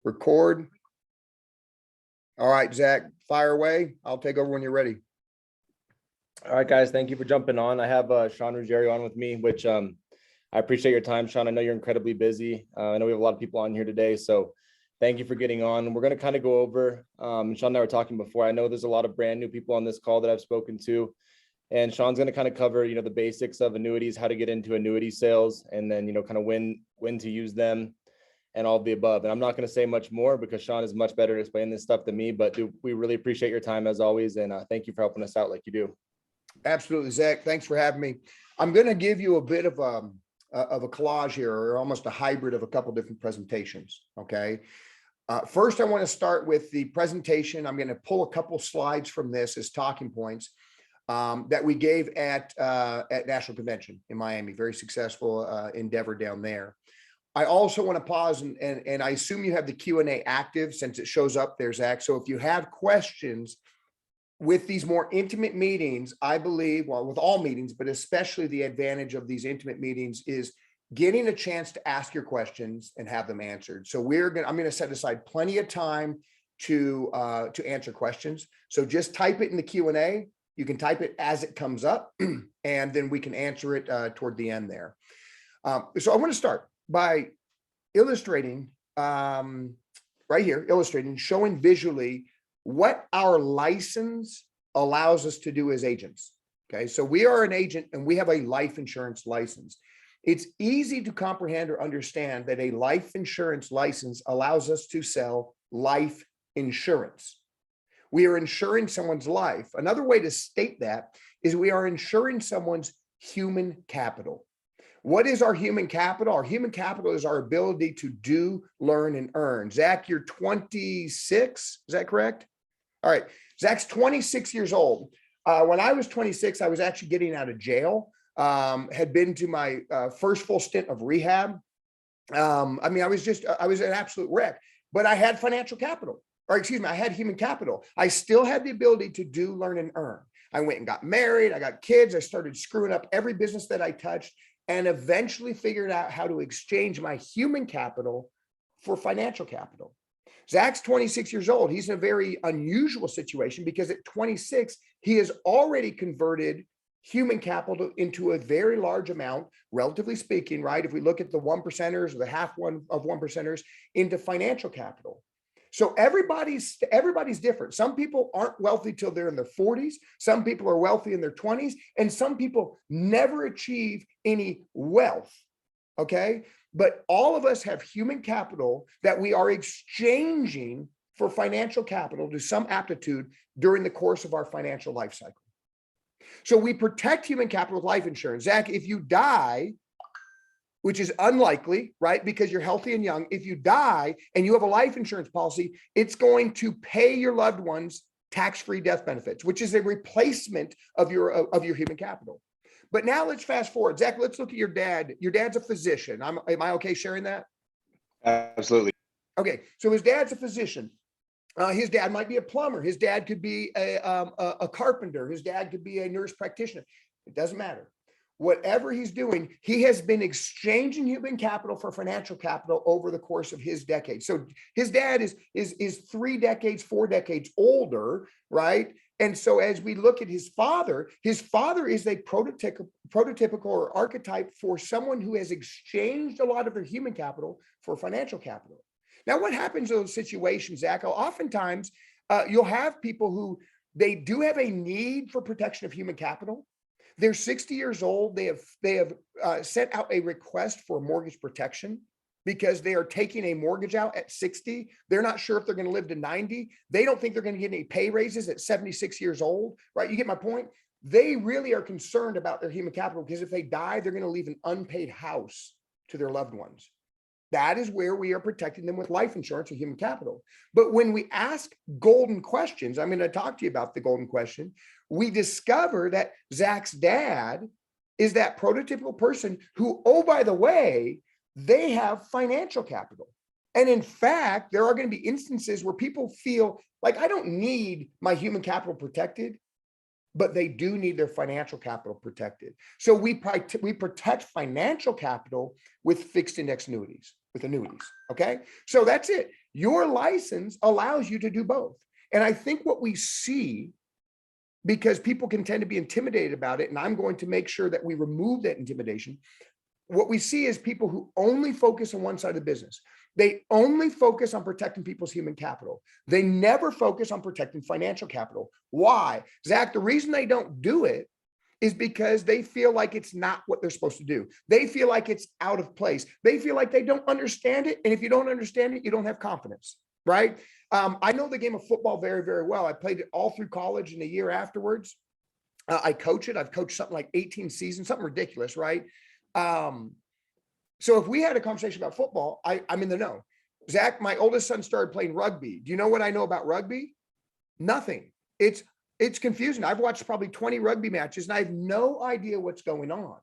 Record. All right, Zach, fire away. I'll take over when you're ready. All right, guys, thank you for jumping on. I have Sean Ruggerio on with me, which I appreciate your time, Sean. I know you're incredibly busy. I know we have a lot of people on here today, so thank you for getting on. We're going to kind of go over, Sean and I were talking before. I know there's a lot of brand new people on this call that I've spoken to, and Sean's going to kind of cover, the basics of annuities, how to get into annuity sales, and then, kind of when to use them and all of the above. And I'm not going to say much more because Sean is much better at explaining this stuff than me, but we really appreciate your time as always. And thank you for helping us out like you do. Absolutely, Zach. Thanks for having me. I'm going to give you a bit of a collage here, or almost a hybrid of a couple different presentations. Okay. First, I want to start with the presentation. I'm going to pull a couple slides from this as talking points that we gave at National Convention in Miami. Very successful endeavor down there. I also want to pause and I assume you have the Q&A active since it shows up there, Zach. So if you have questions with these more intimate meetings, I believe, well, with all meetings, but especially the advantage of these intimate meetings is getting a chance to ask your questions and have them answered. So I'm going to set aside plenty of time to answer questions. So just type it in the Q&A. You can type it as it comes up, and then we can answer it toward the end there. So I want to start by illustrating right here, showing visually what our license allows us to do as agents. Okay, so we are an agent and we have a life insurance license. It's easy to comprehend or understand that a life insurance license allows us to sell life insurance. We are insuring someone's life. Another way to state that is we are insuring someone's human capital. What is our human capital? Our human capital is our ability to do, learn, and earn. Zach, you're 26, is that correct? All right, Zach's 26 years old. When I was 26, I was actually getting out of jail, had been to my first full stint of rehab. I was an absolute wreck, but I had financial capital, or excuse me, I had human capital. I still had the ability to do, learn, and earn. I went and got married. I got kids. I started screwing up every business that I touched, and eventually figured out how to exchange my human capital for financial capital. Zach's 26 years old. He's in a very unusual situation because at 26, he has already converted human capital into a very large amount, relatively speaking, right? If we look at the 1%ers or the half one of 1%ers into financial capital. So everybody's different. Some people aren't wealthy till they're in their 40s. Some people are wealthy in their 20s, and some people never achieve any wealth. Okay. But all of us have human capital that we are exchanging for financial capital to some aptitude during the course of our financial life cycle. So we protect human capital with life insurance. Zach, if you die, which is unlikely, right? Because you're healthy and young. If you die and you have a life insurance policy, it's going to pay your loved ones tax-free death benefits, which is a replacement of your human capital. But now let's fast forward. Zach, let's look at your dad. Your dad's a physician. Am I okay sharing that? Absolutely. Okay, so his dad's a physician. His dad might be a plumber. His dad could be a carpenter. His dad could be a nurse practitioner. It doesn't matter. Whatever he's doing, he has been exchanging human capital for financial capital over the course of his decade. So his dad is 3 decades, 4 decades older, right? And so as we look at his father is a prototypical or archetype for someone who has exchanged a lot of their human capital for financial capital. Now, what happens in those situations, Zach? Oftentimes, you'll have people who they do have a need for protection of human capital. They're 60 years old. They have sent out a request for mortgage protection because they are taking a mortgage out at 60. They're not sure if they're going to live to 90. They don't think they're going to get any pay raises at 76 years old, right? You get my point? They really are concerned about their human capital because if they die, they're going to leave an unpaid house to their loved ones. That is where we are protecting them with life insurance or human capital. But when we ask golden questions, I'm going to talk to you about the golden question. We discover that Zach's dad is that prototypical person who, oh, by the way, they have financial capital. And in fact, there are going to be instances where people feel like I don't need my human capital protected, but they do need their financial capital protected. So we protect financial capital with fixed index annuities, with annuities. Okay. So that's it. Your license allows you to do both. And I think what we see, because people can tend to be intimidated about it, and I'm going to make sure that we remove that intimidation. What we see is people who only focus on one side of the business. They only focus on protecting people's human capital. They never focus on protecting financial capital. Why? Zach, the reason they don't do it is because they feel like it's not what they're supposed to do. They feel like it's out of place. They feel like they don't understand it. And if you don't understand it, you don't have confidence, right? I know the game of football very, very well. I played it all through college and a year afterwards. I coach it. I've coached something like 18 seasons, something ridiculous, right? So if we had a conversation about football, I'm in the know. Zach, my oldest son started playing rugby. Do you know what I know about rugby? Nothing. It's confusing. I've watched probably 20 rugby matches and I have no idea what's going on.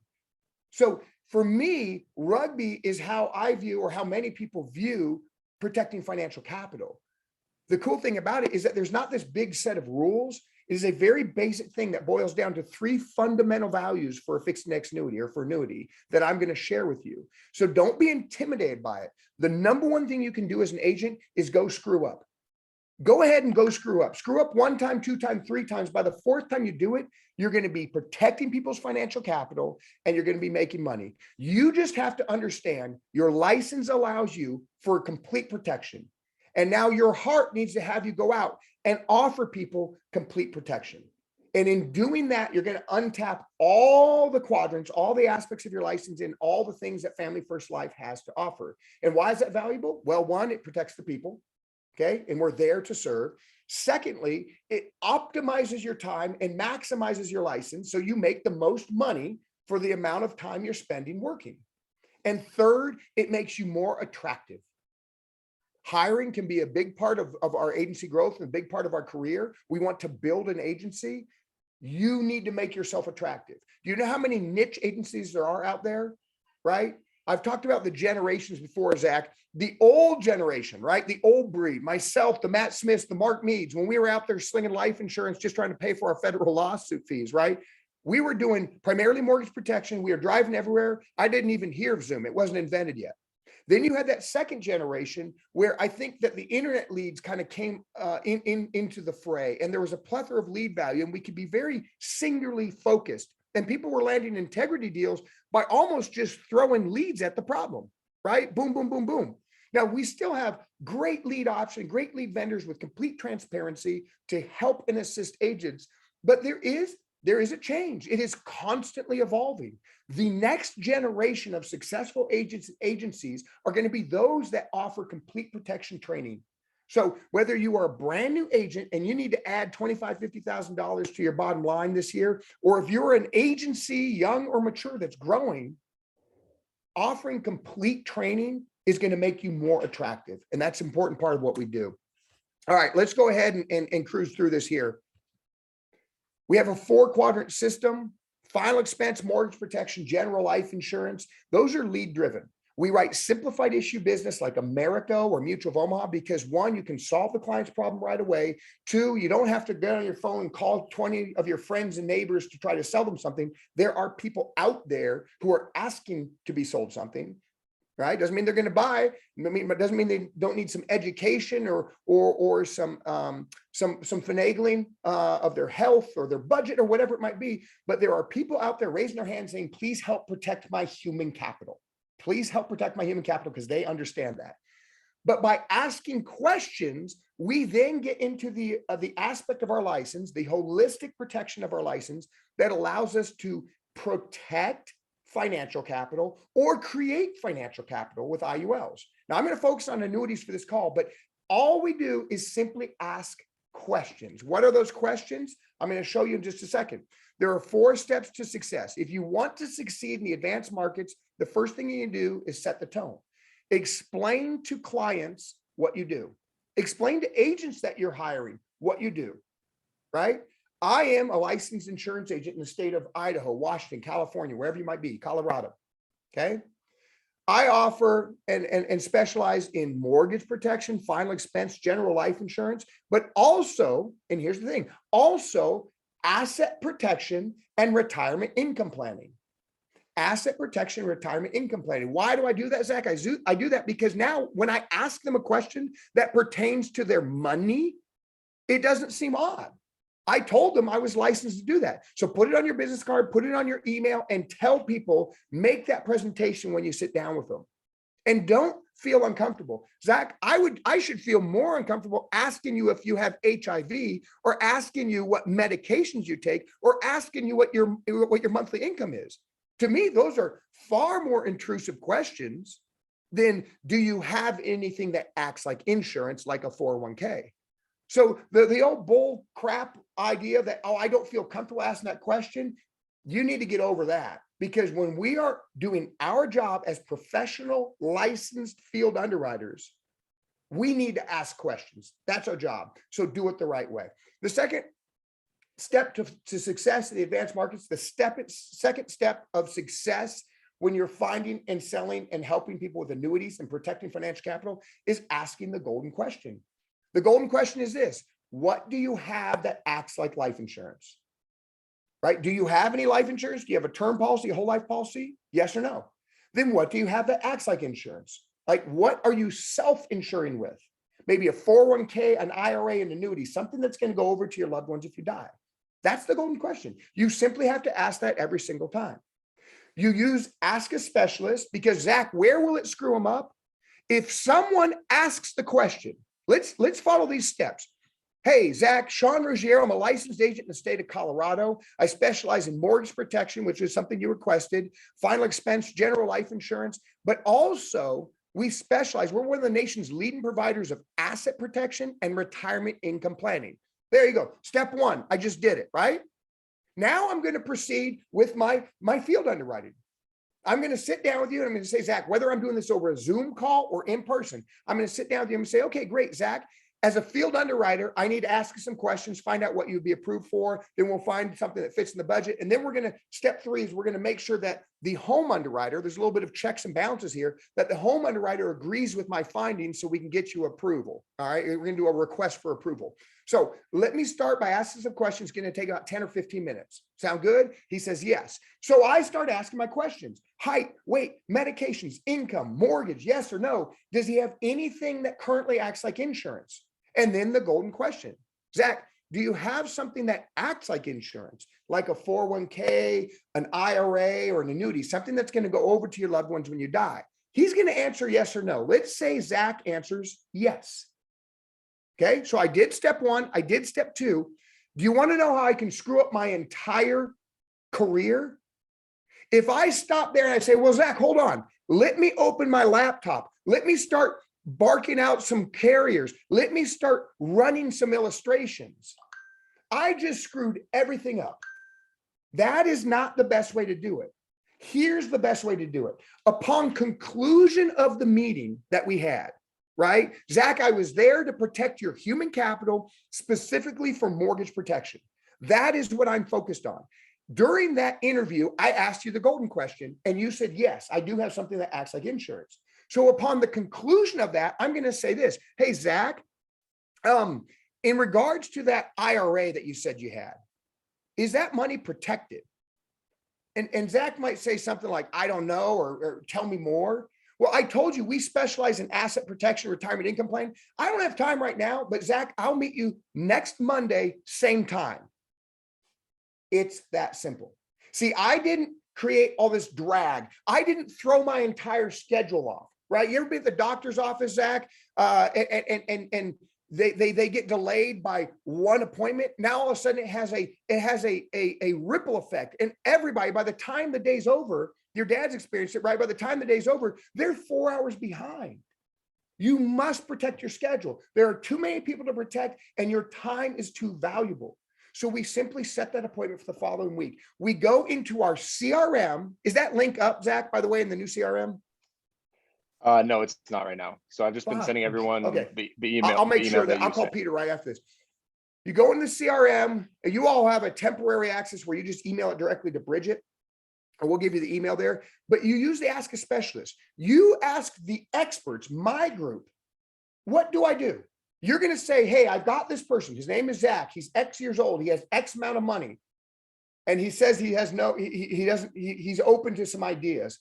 So for me, rugby is how I view, or how many people view, protecting financial capital. The cool thing about it is that there's not this big set of rules. It is a very basic thing that boils down to 3 fundamental values for a fixed index annuity, or for annuity, that I'm going to share with you. So don't be intimidated by it. The number one thing you can do as an agent is go screw up. Go ahead and go screw up. Screw up 1 time, 2 times, 3 times. By the 4th time you do it, you're going to be protecting people's financial capital and you're going to be making money. You just have to understand your license allows you for complete protection. And now your heart needs to have you go out and offer people complete protection. And in doing that, you're going to untap all the quadrants, all the aspects of your license, and all the things that Family First Life has to offer. And why is that valuable? Well, 1, it protects the people. Okay. And we're there to serve. Secondly, it optimizes your time and maximizes your license, so you make the most money for the amount of time you're spending working. And third, it makes you more attractive. Hiring can be a big part of our agency growth and a big part of our career. We want to build an agency. You need to make yourself attractive. Do you know how many niche agencies there are out there? Right? I've talked about the generations before, Zach. The old generation, right? The old breed, myself, the Matt Smiths, the Mark Meads, when we were out there slinging life insurance, just trying to pay for our federal lawsuit fees, right? We were doing primarily mortgage protection. We were driving everywhere. I didn't even hear of Zoom. It wasn't invented yet. Then you had that second generation where I think that the internet leads kind of came into the fray, and there was a plethora of lead value, and we could be very singularly focused. And people were landing integrity deals by almost just throwing leads at the problem, right? Boom, boom, boom, boom. Now we still have great lead option, great lead vendors with complete transparency to help and assist agents, but there is a change. It is constantly evolving. The next generation of successful agents and agencies are going to be those that offer complete protection training. So whether you are a brand new agent and you need to add $25,000, $50,000 to your bottom line this year, or if you're an agency, young or mature, that's growing, offering complete training is going to make you more attractive. And that's an important part of what we do. All right, let's go ahead and cruise through this here. We have a 4-quadrant system: final expense, mortgage protection, general life insurance. Those are lead driven. We write simplified issue business like America or Mutual of Omaha because 1, you can solve the client's problem right away. 2, you don't have to get on your phone and call 20 of your friends and neighbors to try to sell them something. There are people out there who are asking to be sold something. Right? Doesn't mean they're going to buy. It doesn't mean they don't need some education or some finagling of their health or their budget or whatever it might be. But there are people out there raising their hands saying, please help protect my human capital. Please help protect my human capital, because they understand that. But by asking questions, we then get into the aspect of our license, the holistic protection of our license that allows us to protect financial capital or create financial capital with IULs. Now I'm going to focus on annuities for this call, but all we do is simply ask questions. What are those questions? I'm going to show you in just a second. There are 4 steps to success. If you want to succeed in the advanced markets, the first thing you do is set the tone. Explain to clients what you do. Explain to agents that you're hiring what you do, right? I am a licensed insurance agent in the state of Idaho, Washington, California, wherever you might be, Colorado. Okay. I offer and specialize in mortgage protection, final expense, general life insurance, but also, and here's the thing, also asset protection and retirement income planning. asset protection, retirement income planning. Why do I do that, Zach? I do that because now when I ask them a question that pertains to their money, it doesn't seem odd. I told them I was licensed to do that. So put it on your business card, put it on your email, and tell people, make that presentation when you sit down with them. And don't feel uncomfortable. Zach, I should feel more uncomfortable asking you if you have HIV, or asking you what medications you take, or asking you what your monthly income is. To me, those are far more intrusive questions than, do you have anything that acts like insurance, like a 401k? So the old bull crap idea that, oh, I don't feel comfortable asking that question, you need to get over that. Because when we are doing our job as professional licensed field underwriters, we need to ask questions. That's our job. So do it the right way. The second step to success in the advanced markets, the second step of success when you're finding and selling and helping people with annuities and protecting financial capital, is asking the golden question. The golden question is this: what do you have that acts like life insurance? Right? Do you have any life insurance? Do you have a term policy, a whole life policy? Yes or no? Then what do you have that acts like insurance? Like, what are you self-insuring with? Maybe a 401k, an IRA, an annuity, something that's going to go over to your loved ones if you die. That's the golden question. You simply have to ask that every single time. You use ask a specialist, because Zach, where will it screw them up? If someone asks the question, let's follow these steps. Hey, Zach, Sean Ruggerio, I'm a licensed agent in the state of Colorado. I specialize in mortgage protection, which is something you requested, final expense, general life insurance, but also we're one of the nation's leading providers of asset protection and retirement income planning. There you go. Step one, I just did it, right? Now I'm going to proceed with my field underwriting. I'm going to sit down with you and I'm going to say, Zach, whether I'm doing this over a Zoom call or in person, I'm going to sit down with you and say, okay, great, Zach. As a field underwriter, I need to ask you some questions, find out what you'd be approved for. Then we'll find something that fits in the budget. And then step three is we're going to make sure that the home underwriter, there's a little bit of checks and balances here, that the home underwriter agrees with my findings so we can get you approval. All right. We're going to do a request for approval. So let me start by asking some questions. It's going to take about 10 or 15 minutes. Sound good? He says, yes. So I start asking my questions: height, weight, medications, income, mortgage, yes or no? Does he have anything that currently acts like insurance? And then the golden question: Zach, do you have something that acts like insurance, like a 401k, an IRA, or an annuity, something that's going to go over to your loved ones when you die? He's going to answer yes or no. Let's say Zach answers yes. Okay, so I did step one, I did step two. Do you want to know how I can screw up my entire career? If I stop there and I say, well, Zach, hold on, let me open my laptop, let me start barking out some carriers, let me start running some illustrations, I just screwed everything up. That is not the best way to do it. Here's the best way to do it. Upon conclusion of the meeting that we had, right? Zach, I was there to protect your human capital, specifically for mortgage protection. That is what I'm focused on. During that interview, I asked you the golden question and you said, yes, I do have something that acts like insurance. So upon the conclusion of that, I'm going to say this: hey, Zach, in regards to that IRA that you said you had, is that money protected? And Zach might say something like, I don't know, or tell me more. Well, I told you we specialize in asset protection, retirement income plan. I don't have time right now, but Zach, I'll meet you next Monday, same time. It's that simple. See, I didn't create all this drag. I didn't throw my entire schedule off, right? You ever been at the doctor's office, Zach, and they get delayed by one appointment? Now all of a sudden it has a ripple effect, and everybody, by the time the day's over, your dad's experienced it, right? By the time the day's over, they're 4 hours behind. You must protect your schedule. There are too many people to protect, and your time is too valuable. So we simply set that appointment for the following week. We go into our CRM. Is that link up, Zach, by the way, in the new CRM? No, it's not right now. So I've just been sending everyone the email. I'll make sure that I'll call Peter right after this. You go into the CRM, and you all have a temporary access where you just email it directly to Bridget, and we'll give you the email there. But you use the Ask a Specialist. You ask the experts, my group, what do I do? You're going to say, hey, I've got this person. His name is Zach. He's X years old. He has X amount of money. and he says he has no, he doesn't, he's open to some ideas.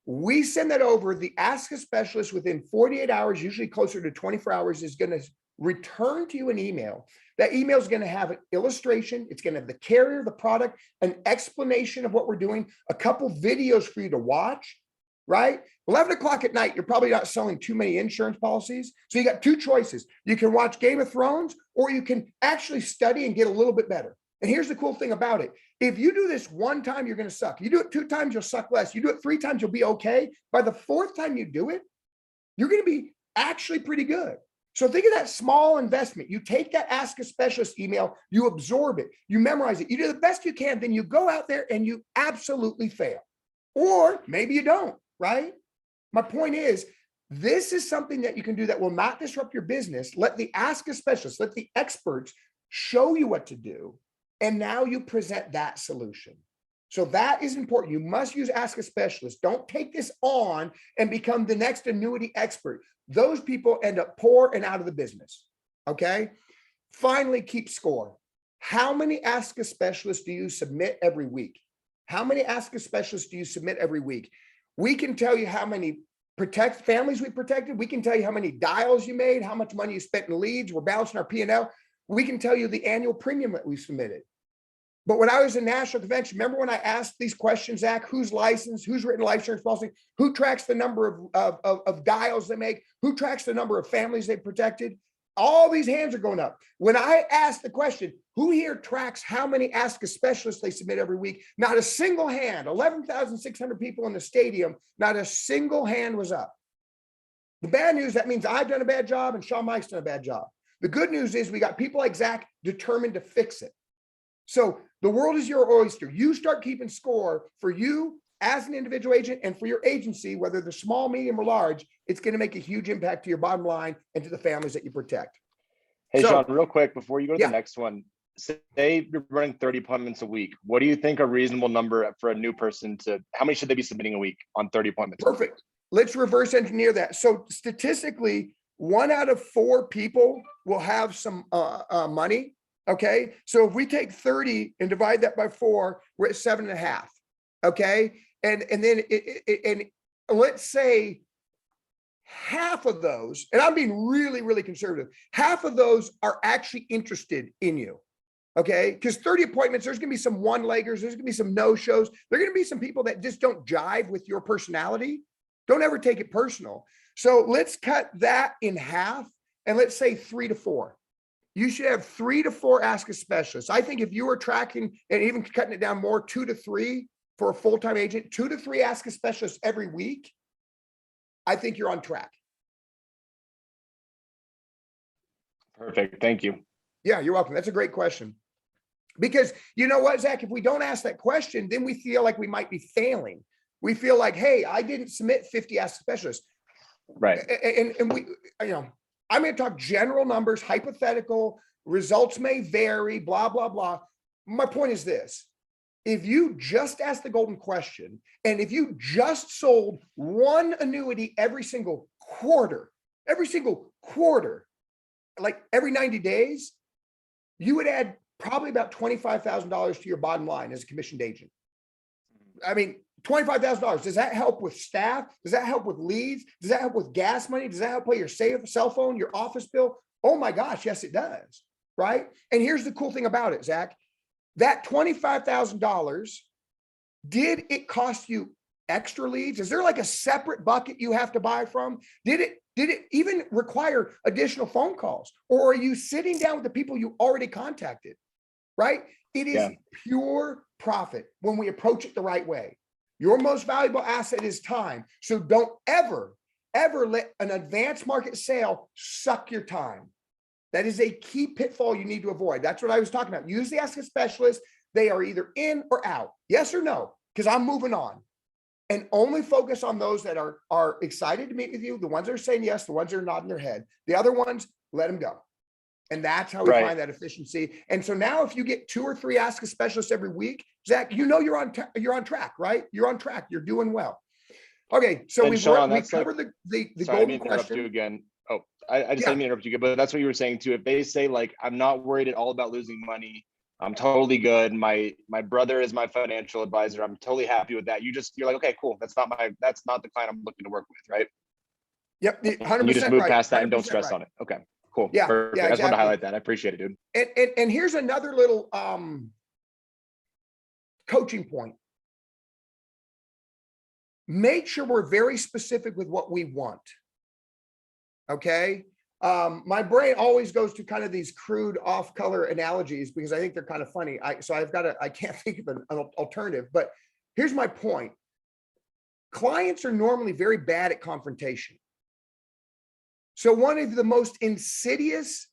We send that over. The Ask a Specialist within 48 hours, usually closer to 24 hours, is going to return to you an email. That email is going to have an illustration. It's going to have the carrier, the product, an explanation of what we're doing, a couple videos for you to watch, right? 11 o'clock at night, you're probably not selling too many insurance policies. So you got two choices. You can watch Game of Thrones, or you can actually study and get a little bit better. And here's the cool thing about it. If you do this one time, you're going to suck. You do it 2 times, you'll suck less. You do it 3 times, you'll be okay. By the 4th time you do it, you're going to be actually pretty good. So think of that small investment. You take that Ask a Specialist email, you absorb it, you memorize it, you do the best you can, then you go out there and you absolutely fail. Or maybe you don't, right? My point is, this is something that you can do that will not disrupt your business. Let the Ask a Specialist, let the experts show you what to do. And now you present that solution. So that is important. You must use Ask a Specialist. Don't take this on and become the next annuity expert. Those people end up poor and out of the business. Okay. Finally, keep score. How many Ask a Specialist do you submit every week? How many Ask a Specialist do you submit every week? We can tell you how many families we protected. We can tell you how many dials you made, how much money you spent in leads. We're balancing our P&L. We can tell you the annual premium that we submitted. But when I was in national convention, remember when I asked these questions, Zach, who's licensed, who's written life insurance policy, who tracks the number of dials they make, who tracks the number of families they protected? All these hands are going up. When I asked the question, who here tracks how many Ask a Specialist they submit every week? Not a single hand, 11,600 people in the stadium, not a single hand was up. The bad news, that means I've done a bad job and Sean Mike's done a bad job. The good news is we got people like Zach determined to fix it. So the world is your oyster. You start keeping score for you as an individual agent and for your agency, whether they're small, medium, or large. It's going to make a huge impact to your bottom line and to the families that you protect. Hey, Sean, real quick, before you go to the next one, say you're running 30 appointments a week. What do you think a reasonable number for a new person how many should they be submitting a week on 30 appointments? Perfect. Let's reverse engineer that. So statistically, 1 out of 4 people will have some money. Okay. So if we take 30 and divide that by 4, we're at 7.5. Okay. And then and let's say half of those, and I'm being really, really conservative, half of those are actually interested in you. Okay. Because 30 appointments, there's going to be some one-leggers, there's going to be some no-shows. There are going to be some people that just don't jive with your personality. Don't ever take it personal. So let's cut that in half and let's say 3 to 4. You should have 3 to 4 Ask a Specialist. I think if you were tracking and even cutting it down more, 2 to 3 for a full-time agent, 2 to 3 Ask a Specialist every week, I think you're on track. Perfect. Thank you. Yeah, you're welcome. That's a great question. Because you know what, Zach, if we don't ask that question, then we feel like we might be failing. We feel like, hey, I didn't submit 50 Ask a Specialists. Right. And we, I'm going to talk general numbers, hypothetical, results may vary, blah, blah, blah. My point is this. If you just ask the golden question, and if you just sold one annuity every single quarter, like every 90 days, you would add probably about $25,000 to your bottom line as a commissioned agent. I mean, $25,000. Does that help with staff? Does that help with leads? Does that help with gas money? Does that help pay your cell phone, your office bill? Oh my gosh, yes, it does. Right. And here's the cool thing about it, Zach. That $25,000, did it cost you extra leads? Is there like a separate bucket you have to buy from? Did it even require additional phone calls? Or are you sitting down with the people you already contacted? Right. It is pure profit when we approach it the right way. Your most valuable asset is time. So don't ever let an advanced market sale suck your time. That is a key pitfall you need to avoid. That's what I was talking about. Use the Ask a Specialist. They are either in or out. Yes or no, because I'm moving on. And only focus on those that are excited to meet with you, the ones that are saying yes, the ones that are nodding their head. The other ones, let them go. And that's how we find that efficiency. And so now if you get 2 or 3 Ask a Specialist every week, Zach, you're on track, right? You're on track. You're doing well. Okay. So we covered the golden question. You again. I just didn't mean to interrupt you, but that's what you were saying too. If they say like, I'm not worried at all about losing money, I'm totally good. My brother is my financial advisor. I'm totally happy with that. You're like, okay, cool. That's not the client I'm looking to work with, right? Yep, And you just 100% move right. past that and don't 100% stress right. on it. Okay, cool. Yeah, Perfect. yeah, I just want to exactly. highlight that. I appreciate it, dude. And here's another little coaching point. Make sure we're very specific with what we want. Okay. My brain always goes to kind of these crude off-color analogies because I think they're kind of funny. I can't think of an alternative, but here's my point. Clients are normally very bad at confrontation. So one of the most insidious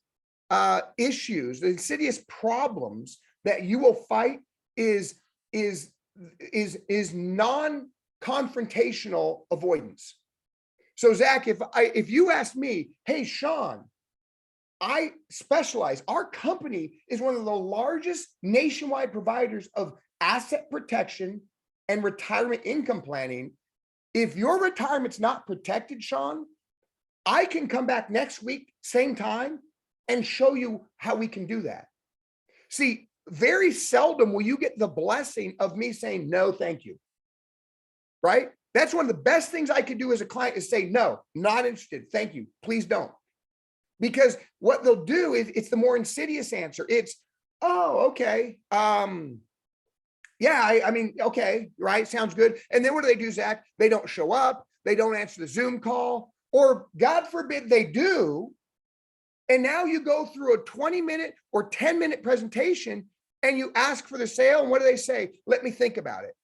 issues, the insidious problems that you will fight is non-confrontational avoidance. So Zach, if you ask me, hey, Sean, I specialize, our company is one of the largest nationwide providers of asset protection and retirement income planning. If your retirement's not protected, Sean, I can come back next week, same time, and show you how we can do that. See, very seldom will you get the blessing of me saying, no, thank you. Right? That's one of the best things I could do as a client is say, no, not interested. Thank you. Please don't. Because what they'll do is it's the more insidious answer. It's, oh, okay. Yeah, I mean, okay, right. Sounds good. And then what do, Zach? They don't show up. They don't answer the Zoom call, or God forbid they do. And now you go through a 20-minute or 10-minute presentation and you ask for the sale. And what do they say? Let me think about it.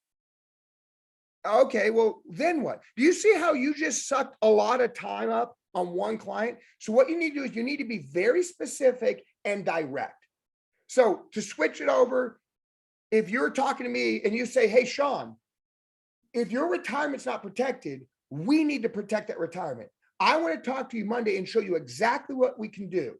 Okay, well, then what? Do you see how you just sucked a lot of time up on one client? So what you need to do is you need to be very specific and direct. So to switch it over, if you're talking to me and you say, hey, Sean, if your retirement's not protected, we need to protect that retirement. I want to talk to you Monday and show you exactly what we can do.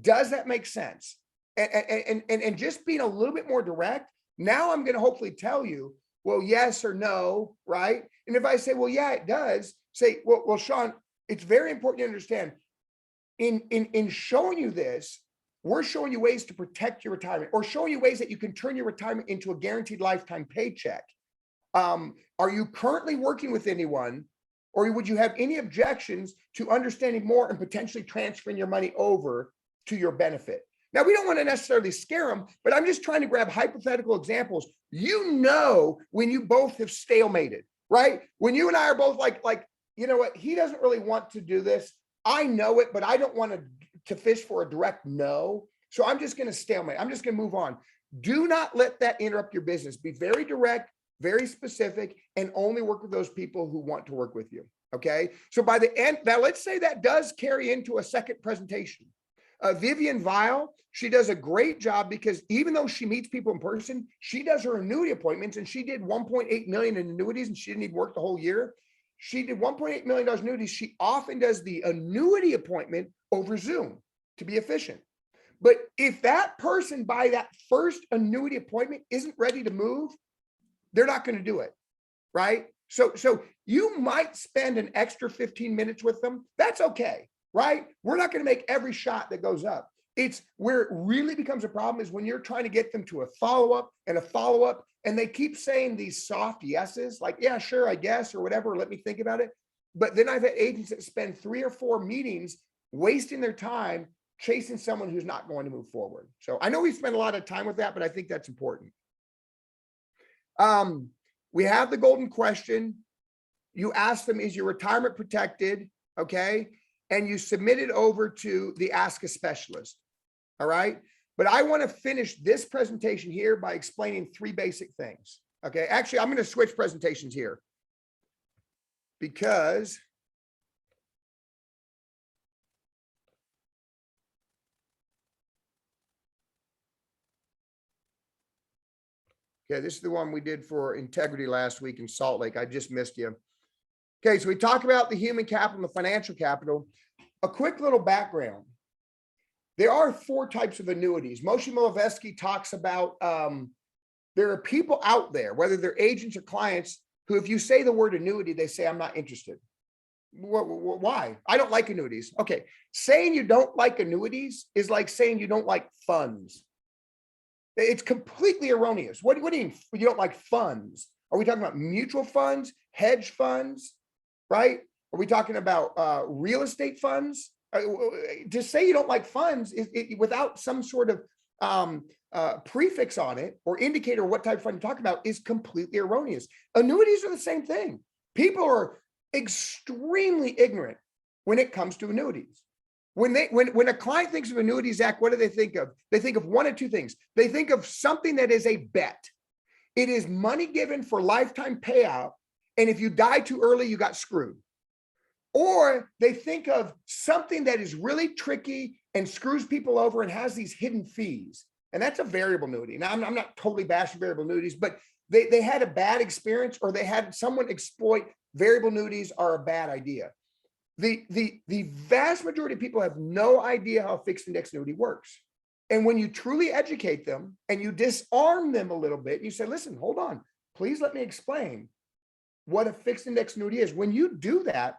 Does that make sense? And just being a little bit more direct, now I'm going to hopefully tell you, well, yes or no, right? And if I say, well, yeah, it does, say, well, Sean, it's very important to understand in showing you this, we're showing you ways to protect your retirement or showing you ways that you can turn your retirement into a guaranteed lifetime paycheck. Are you currently working with anyone, or would you have any objections to understanding more and potentially transferring your money over to your benefit? Now, we don't want to necessarily scare them, but I'm just trying to grab hypothetical examples. You know, when you both have stalemated, right? When you and I are both like, you know what, he doesn't really want to do this. I know it, but I don't want to fish for a direct no. So I'm just going to stalemate. I'm just going to move on. Do not let that interrupt your business. Be very direct, very specific, and only work with those people who want to work with you. Okay. So by the end, now let's say that does carry into a second presentation. Vivian Vile, she does a great job because even though she meets people in person, she does her annuity appointments, and she did 1.8 million in annuities and she didn't need work the whole year. She did $1.8 million annuities. She often does the annuity appointment over Zoom to be efficient. But if that person by that first annuity appointment isn't ready to move, they're not going to do it. Right. So you might spend an extra 15 minutes with them. That's okay. Right. We're not going to make every shot that goes up. It's where it really becomes a problem is when you're trying to get them to a follow-up and a follow-up, and they keep saying these soft yeses, like, yeah, sure, I guess, or whatever. Let me think about it. But then I've had agents that spend 3 or 4 meetings wasting their time chasing someone who's not going to move forward. So I know we spend a lot of time with that, but I think that's important. We have the golden question. You ask them, is your retirement protected? Okay. And you submit it over to the Ask a Specialist. All right. But I want to finish this presentation here by explaining 3 basic things. Okay. Actually, I'm going to switch presentations here because okay, this is the one we did for integrity last week in Salt Lake. I just missed you. Okay, so we talk about the human capital and the financial capital. A quick little background. There are 4 types of annuities. Moshe Milovetsky talks about there are people out there, whether they're agents or clients, who if you say the word annuity, they say, I'm not interested. Why? I don't like annuities. Okay, saying you don't like annuities is like saying you don't like funds. It's completely erroneous. What do you mean you don't like funds? Are we talking about mutual funds, hedge funds, right? Are we talking about real estate funds? To say you don't like funds without some sort of prefix on it or indicator what type of fund you're talking about is completely erroneous. Annuities are the same thing. People are extremely ignorant when it comes to annuities. When a client thinks of annuities, Zach, what do they think of? They think of one of two things. They think of something that is a bet. It is money given for lifetime payout. And if you die too early, you got screwed. Or they think of something that is really tricky and screws people over and has these hidden fees. And that's a variable annuity. Now, I'm not totally bashing variable annuities, but they had a bad experience or they had someone exploit variable annuities are a bad idea. The vast majority of people have no idea how a fixed index annuity works. And when you truly educate them and you disarm them a little bit, you say, listen, hold on, please let me explain what a fixed index annuity is. When you do that,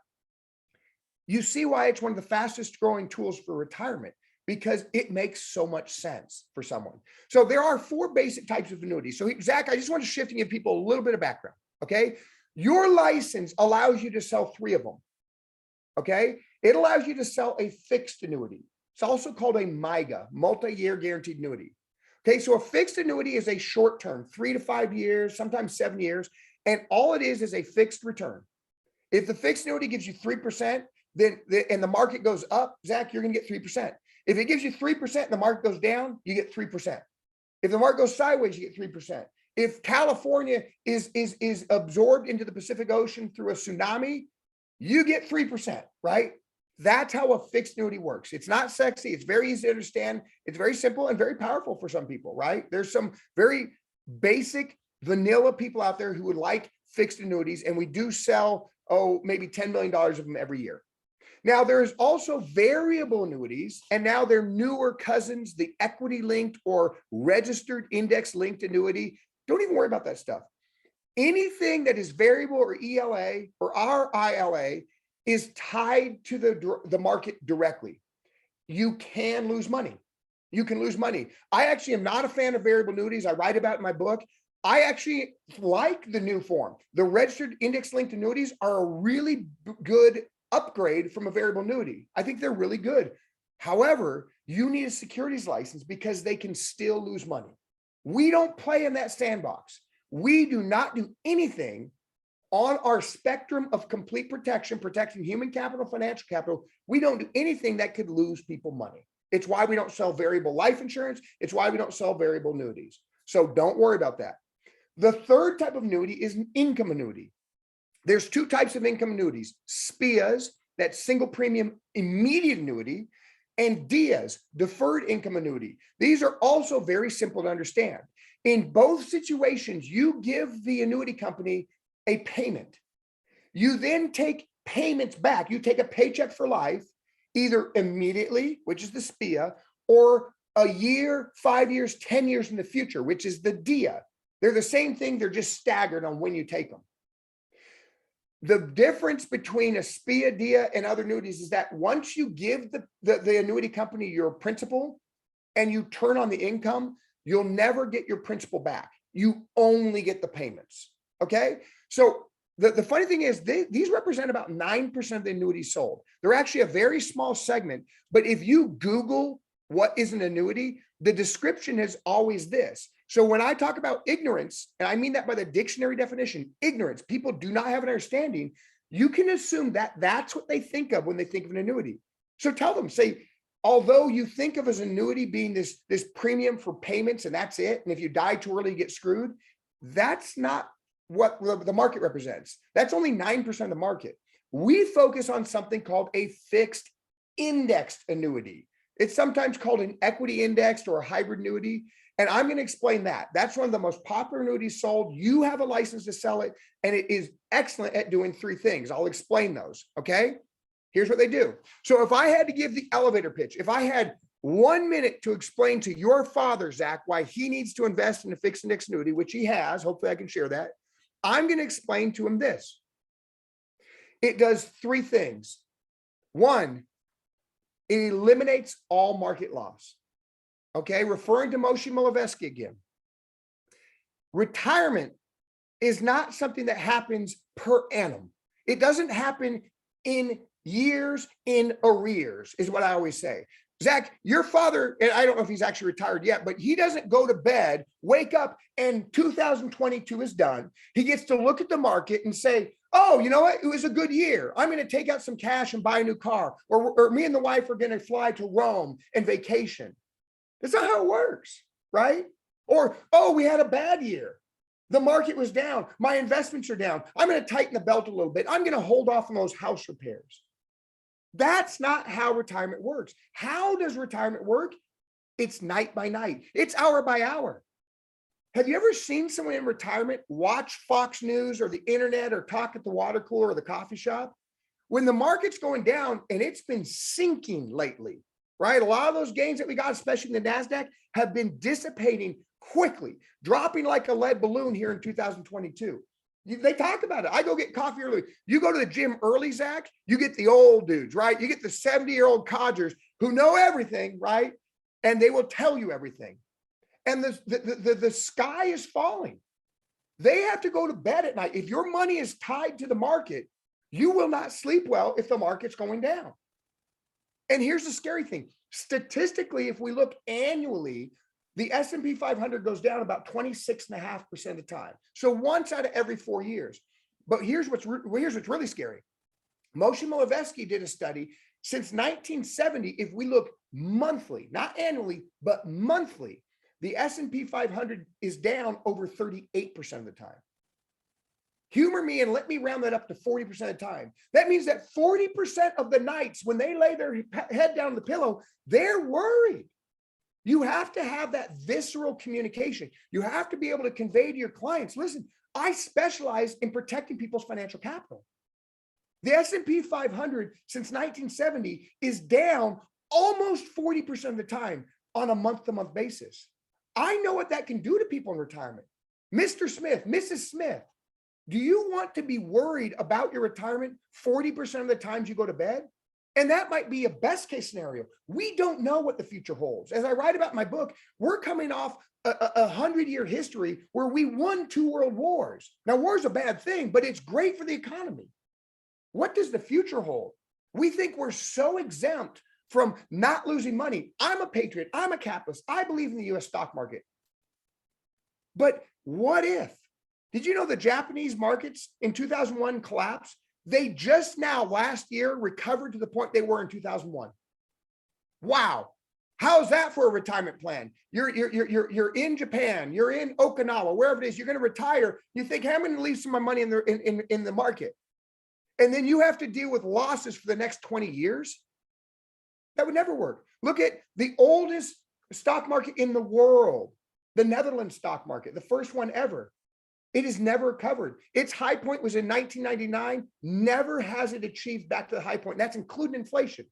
you see why it's one of the fastest growing tools for retirement, because it makes so much sense for someone. So there are 4 basic types of annuities. So Zach, I just want to shift and give people a little bit of background. Okay. Your license allows you to sell 3 of them. Okay. It allows you to sell a fixed annuity. It's also called a MIGA, multi-year guaranteed annuity. Okay. So a fixed annuity is a short term, 3 to 5 years, sometimes 7 years. And all it is a fixed return. If the fixed annuity gives you 3%, and the market goes up, Zach, you're going to get 3%. If it gives you 3% and the market goes down, you get 3%. If the market goes sideways, you get 3%. If California is absorbed into the Pacific Ocean through a tsunami, you get 3%, right? That's how a fixed annuity works. It's not sexy. It's very easy to understand. It's very simple and very powerful for some people, right? There's some very basic vanilla people out there who would like fixed annuities, and we do sell, maybe $10 million of them every year. Now, there's also variable annuities, and now they're newer cousins, the equity linked or registered index linked annuity. Don't even worry about that stuff. Anything that is variable or ELA or RILA is tied to the market directly. You can lose money. You can lose money. I actually am not a fan of variable annuities. I write about it in my book. I actually like the new form. The registered index linked annuities are a really good upgrade from a variable annuity. I think they're really good. However, you need a securities license because they can still lose money. We don't play in that sandbox. We do not do anything on our spectrum of complete protection, protecting human capital, financial capital. We don't do anything that could lose people money. It's why we don't sell variable life insurance. It's why we don't sell variable annuities. So don't worry about that. The third type of annuity is an income annuity. There's 2 types of income annuities: SPIAs, that single premium immediate annuity, and DIAs, deferred income annuity. These are also very simple to understand. In both situations, you give the annuity company a payment. You then take payments back. You take a paycheck for life, either immediately, which is the SPIA, or a year, 5 years, 10 years in the future, which is the DIA. They're the same thing. They're just staggered on when you take them. The difference between a SPIA, DIA, and other annuities is that once you give the annuity company your principal and you turn on the income, you'll never get your principal back. You only get the payments. Okay. So the funny thing is these represent about 9% of the annuities sold. They're actually a very small segment, but if you Google what is an annuity, the description is always this. So when I talk about ignorance, and I mean that by the dictionary definition, ignorance, people do not have an understanding. You can assume that that's what they think of when they think of an annuity. So tell them, say, although you think of as an annuity being this premium for payments and that's it, and if you die too early, you get screwed, that's not what the market represents. That's only 9% of the market. We focus on something called a fixed indexed annuity. It's sometimes called an equity indexed or a hybrid annuity. And I'm going to explain that. That's one of the most popular annuities sold. You have a license to sell it, and it is excellent at doing 3 things. I'll explain those. Okay. Here's what they do. So if I had to give the elevator pitch, if I had 1 minute to explain to your father, Zach, why he needs to invest in a fixed index annuity, which he has, hopefully I can share that. I'm going to explain to him this. It does 3 things. 1, it eliminates all market loss. Okay, referring to Moshe Milevsky again. Retirement is not something that happens per annum. It doesn't happen in years in arrears, is what I always say. Zach, your father, and I don't know if he's actually retired yet, but he doesn't go to bed, wake up, and 2022 is done. He gets to look at the market and say, oh, you know what? It was a good year. I'm going to take out some cash and buy a new car. Or me and the wife are going to fly to Rome and vacation. That's not how it works, right? Or, oh, we had a bad year. The market was down. My investments are down. I'm going to tighten the belt a little bit. I'm going to hold off on those house repairs. That's not how retirement works. How does retirement work? It's night by night. It's hour by hour. Have you ever seen someone in retirement watch Fox News or the internet or talk at the water cooler or the coffee shop? When the market's going down, and it's been sinking lately, right? A lot of those gains that we got, especially in the NASDAQ, have been dissipating quickly, dropping like a lead balloon here in 2022. They talk about it. I go get coffee early. You go to the gym early, Zach, you get the old dudes, right? You get the 70-year-old codgers who know everything, right? And they will tell you everything. And the sky is falling. They have to go to bed at night. If your money is tied to the market, you will not sleep well if the market's going down. And here's the scary thing. Statistically, if we look annually, the S&P 500 goes down about 26.5% of the time. So once out of every 4 years. But here's what's really scary. Moshe Milevsky did a study since 1970. If we look monthly, not annually, but monthly, the S&P 500 is down over 38% of the time. Humor me and let me round that up to 40% of the time. That means that 40% of the nights when they lay their head down on the pillow, they're worried. You have to have that visceral communication. You have to be able to convey to your clients, listen, I specialize in protecting people's financial capital. The S&P 500 since 1970 is down almost 40% of the time on a month-to-month basis. I know what that can do to people in retirement. Mr. Smith, Mrs. Smith, do you want to be worried about your retirement 40% of the times you go to bed? And that might be a best case scenario. We don't know what the future holds. As I write about in my book, we're coming off a 100-year history where we won 2 world wars. Now, war's a bad thing, but it's great for the economy. What does the future hold? We think we're so exempt from not losing money. I'm a patriot. I'm a capitalist. I believe in the US stock market. But what if? Did you know the Japanese markets in 2001 collapsed? They just now last year recovered to the point they were in 2001. Wow. How's that for a retirement plan? You're in Japan, you're in Okinawa, wherever it is, you're going to retire. You think, hey, I'm going to leave some of my money in the market. And then you have to deal with losses for the next 20 years. That would never work. Look at the oldest stock market in the world, the Netherlands stock market, the first one ever. It has never recovered. Its high point was in 1999. Never has it achieved back to the high point. That's including inflation.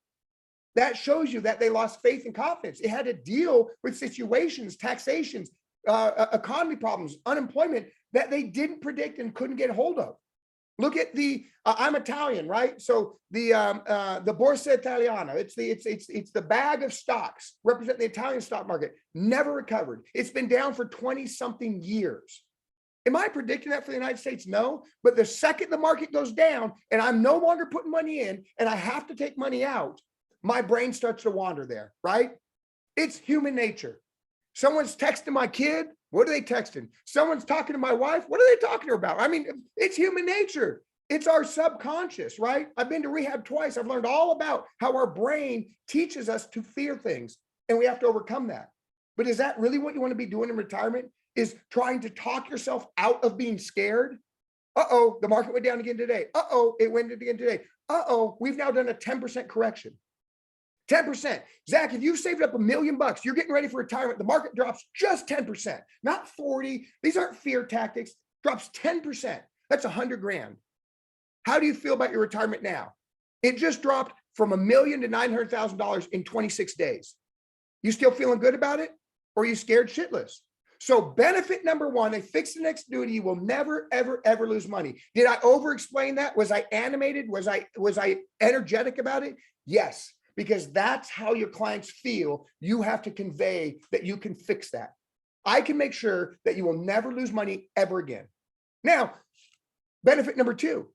That shows you that they lost faith and confidence. It had to deal with situations, taxations, economy problems, unemployment that they didn't predict and couldn't get a hold of. Look at the, I'm Italian, right? So the Borsa Italiana, it's the bag of stocks representing the Italian stock market, never recovered. It's been down for 20 something years. Am I predicting that for the United States? No. But the second the market goes down and I'm no longer putting money in and I have to take money out, my brain starts to wander there, right? It's human nature. Someone's texting my kid. What are they texting? Someone's talking to my wife. What are they talking to her about? I mean, it's human nature. It's our subconscious, right? I've been to rehab twice. I've learned all about how our brain teaches us to fear things and we have to overcome that. But is that really what you want to be doing in retirement? Is trying to talk yourself out of being scared? Uh-oh, the market went down again today. Uh-oh, it went again today. Uh-oh, we've now done a 10% correction. 10%. Zach, if you saved up $1 million, you're getting ready for retirement, the market drops just 10%, not 40. These aren't fear tactics. Drops 10%. That's 100 grand. How do you feel about your retirement now? It just dropped from $1 million to $900,000 in 26 days. You still feeling good about it? Or are you scared shitless? So benefit number one, they fix the next annuity. You will never, ever, ever lose money. Did I over explain that? Was I animated? Was I energetic about it? Yes. because that's how your clients feel. You have to convey that you can fix that. I can make sure that you will never lose money ever again. Now, benefit number 2,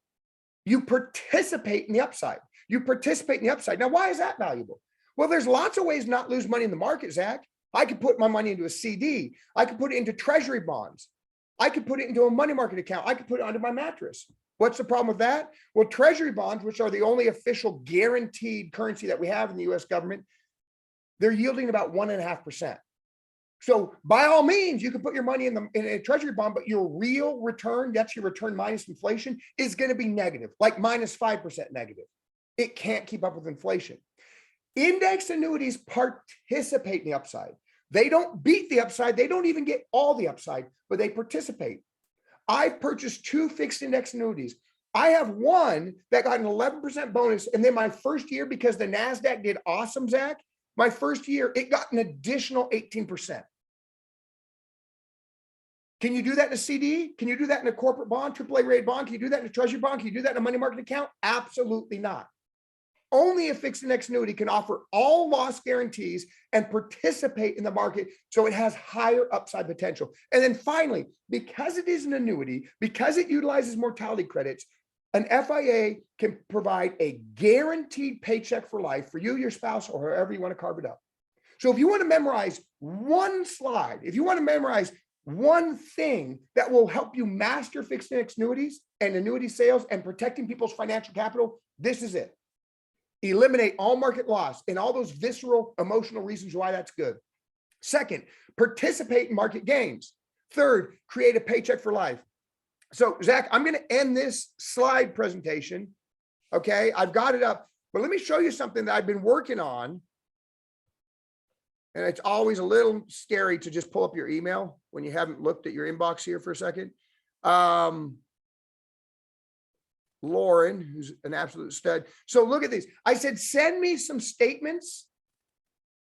you participate in the upside. You participate in the upside. Now, why is that valuable? Well, there's lots of ways not lose money in the market, Zach. I could put my money into a CD. I could put it into treasury bonds. I could put it into a money market account. I could put it under my mattress. What's the problem with that? Well, treasury bonds, which are the only official guaranteed currency that we have in the US government, they're yielding about 1.5%. So by all means, you can put your money in a treasury bond, but your real return, that's your return minus inflation, is going to be negative, like minus 5% negative. It can't keep up with inflation. Index annuities participate in the upside. They don't beat the upside. They don't even get all the upside, but they participate. I've purchased 2 fixed index annuities. I have one that got an 11% bonus. And then my first year, because the NASDAQ did awesome, Zach, my first year, it got an additional 18%. Can you do that in a CD? Can you do that in a corporate bond, AAA rated bond? Can you do that in a treasury bond? Can you do that in a money market account? Absolutely not. Only a fixed index annuity can offer all loss guarantees and participate in the market, so it has higher upside potential. And then finally, because it is an annuity, because it utilizes mortality credits, an FIA can provide a guaranteed paycheck for life for you, your spouse, or however you want to carve it up. So if you want to memorize one slide, if you want to memorize one thing that will help you master fixed index annuities and annuity sales and protecting people's financial capital, this is it. Eliminate all market loss and all those visceral emotional reasons why that's good. Second, participate in market gains. Third, create a paycheck for life. So Zach, I'm going to end this slide presentation. Okay, I've got it up, but let me show you something that I've been working on. And it's always a little scary to just pull up your email when you haven't looked at your inbox here for a second. Lauren, who's an absolute stud. So look at these. I said, send me some statements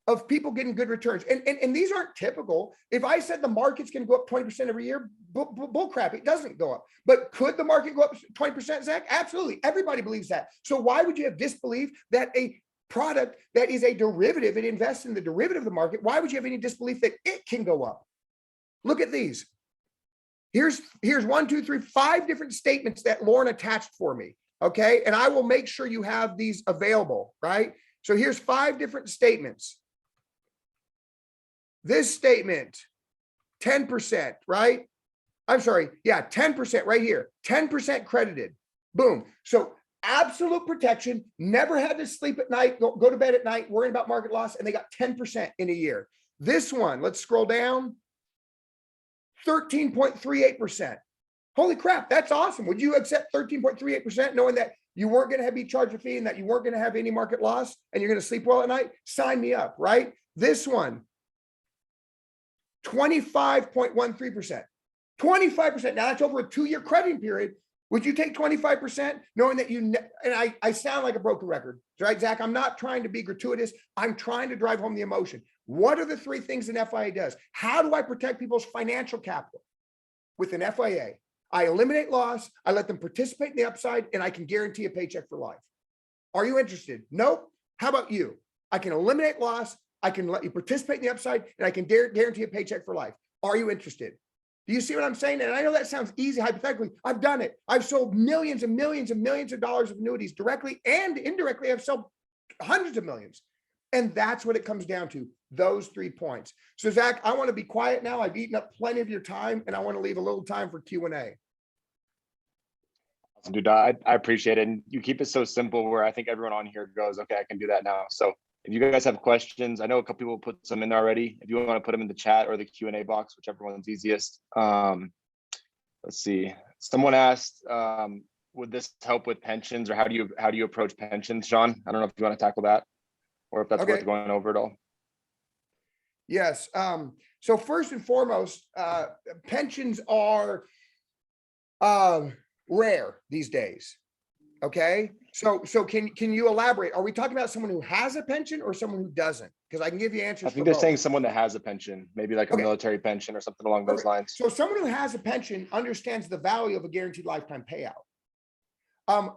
of people getting good returns. And these aren't typical. If I said the market's going to go up 20% every year, bull crap, it doesn't go up. But could the market go up 20%, Zach? Absolutely. Everybody believes that. So why would you have disbelief that a product that is a derivative, it invests in the derivative of the market, why would you have any disbelief that it can go up? Look at these. Here's 1, 2, 3, 5 different statements that Lauren attached for me. Okay. And I will make sure you have these available, right? So here's 5 different statements. This statement, 10%, right? I'm sorry. Yeah. 10% right here, 10% credited. Boom. So absolute protection, never had to sleep at night, go to bed at night, worrying about market loss. And they got 10% in a year. This one, let's scroll down. 13.38%. Holy crap, that's awesome. Would you accept 13.38% knowing that you weren't going to be charged a fee and that you weren't going to have any market loss and you're going to sleep well at night? Sign me up, right? This one, 25.13%. 25%. Now that's over a 2-year crediting period. Would you take 25% knowing that and I sound like a broken record, right, Zach? I'm not trying to be gratuitous. I'm trying to drive home the emotion. What are the 3 things an FIA does? How do I protect people's financial capital? With an FIA, I eliminate loss, I let them participate in the upside, and I can guarantee a paycheck for life. Are you interested? Nope. How about you? I can eliminate loss, I can let you participate in the upside, and I can guarantee a paycheck for life. Are you interested? Do you see what I'm saying? And I know that sounds easy hypothetically. I've done it. I've sold millions and millions and millions of dollars of annuities directly and indirectly. I've sold hundreds of millions. And that's what it comes down to, those 3 points. So Zach, I want to be quiet now. I've eaten up plenty of your time and I want to leave a little time for Q&A. Dude, I appreciate it. And you keep it so simple where I think everyone on here goes, okay, I can do that now. So if you guys have questions, I know a couple people put some in already. If you want to put them in the chat or the Q&A box, whichever one's easiest. Let's see. Someone asked, would this help with pensions, or how do you approach pensions, Sean? I don't know if you want to tackle that or if that's worth going over at all. Yes. So first and foremost, pensions are rare these days. Okay. So can you elaborate? Are we talking about someone who has a pension or someone who doesn't? Because I can give you answers. I think they're saying someone that has a pension, maybe like a military pension or something along those lines. So someone who has a pension understands the value of a guaranteed lifetime payout.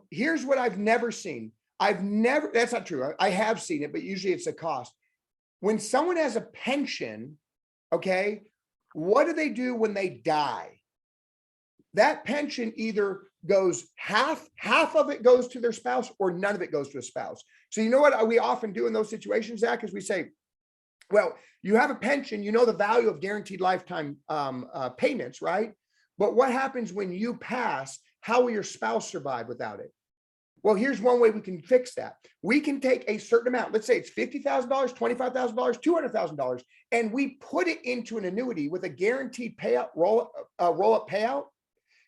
Here's what I've never seen. I've never, that's not true. I have seen it, but usually it's a cost. When someone has a pension, okay, what do they do when they die? That pension either goes half of it goes to their spouse or none of it goes to a spouse. So you know what we often do in those situations, Zach, is we say, well, you have a pension, you know the value of guaranteed lifetime payments, right? But what happens when you pass? How will your spouse survive without it? Well, here's one way we can fix that. We can take a certain amount, let's say it's $50,000, $25,000, $200,000, and we put it into an annuity with a guaranteed payout, roll-up payout.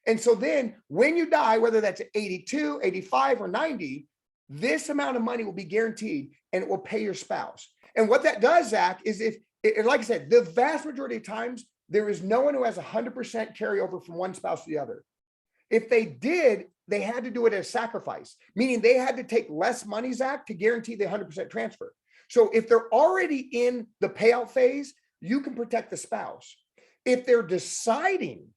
And so then when you die, whether that's 82, 85, or 90, this amount of money will be guaranteed and it will pay your spouse. And what that does, Zach, is like I said, the vast majority of times, there is no one who has 100% carryover from one spouse to the other. If they did, they had to do it as sacrifice, meaning they had to take less money, Zach, to guarantee the 100% transfer. So if they're already in the payout phase, you can protect the spouse. If they're deciding,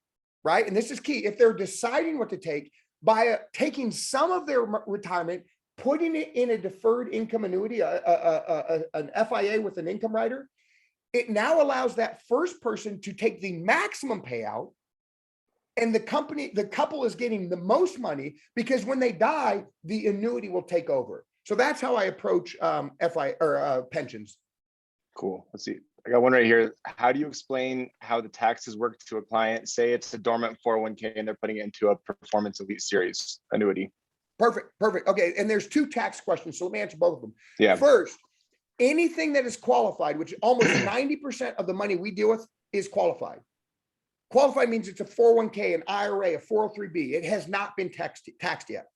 right, and this is key, if they're deciding what to take by taking some of their retirement, putting it in a deferred income annuity, an FIA with an income rider, it now allows that first person to take the maximum payout, and the couple is getting the most money because when they die, the annuity will take over. So that's how I approach pensions. Cool. Let's see. I got one right here. How do you explain how the taxes work to a client? Say it's a dormant 401k and they're putting it into a performance elite series annuity. Perfect. Okay. And there's two tax questions. So let me answer both of them. Yeah. First, anything that is qualified, which almost 90% of the money we deal with is qualified. Qualified means it's a 401k, an IRA, a 403b. It has not been taxed yet.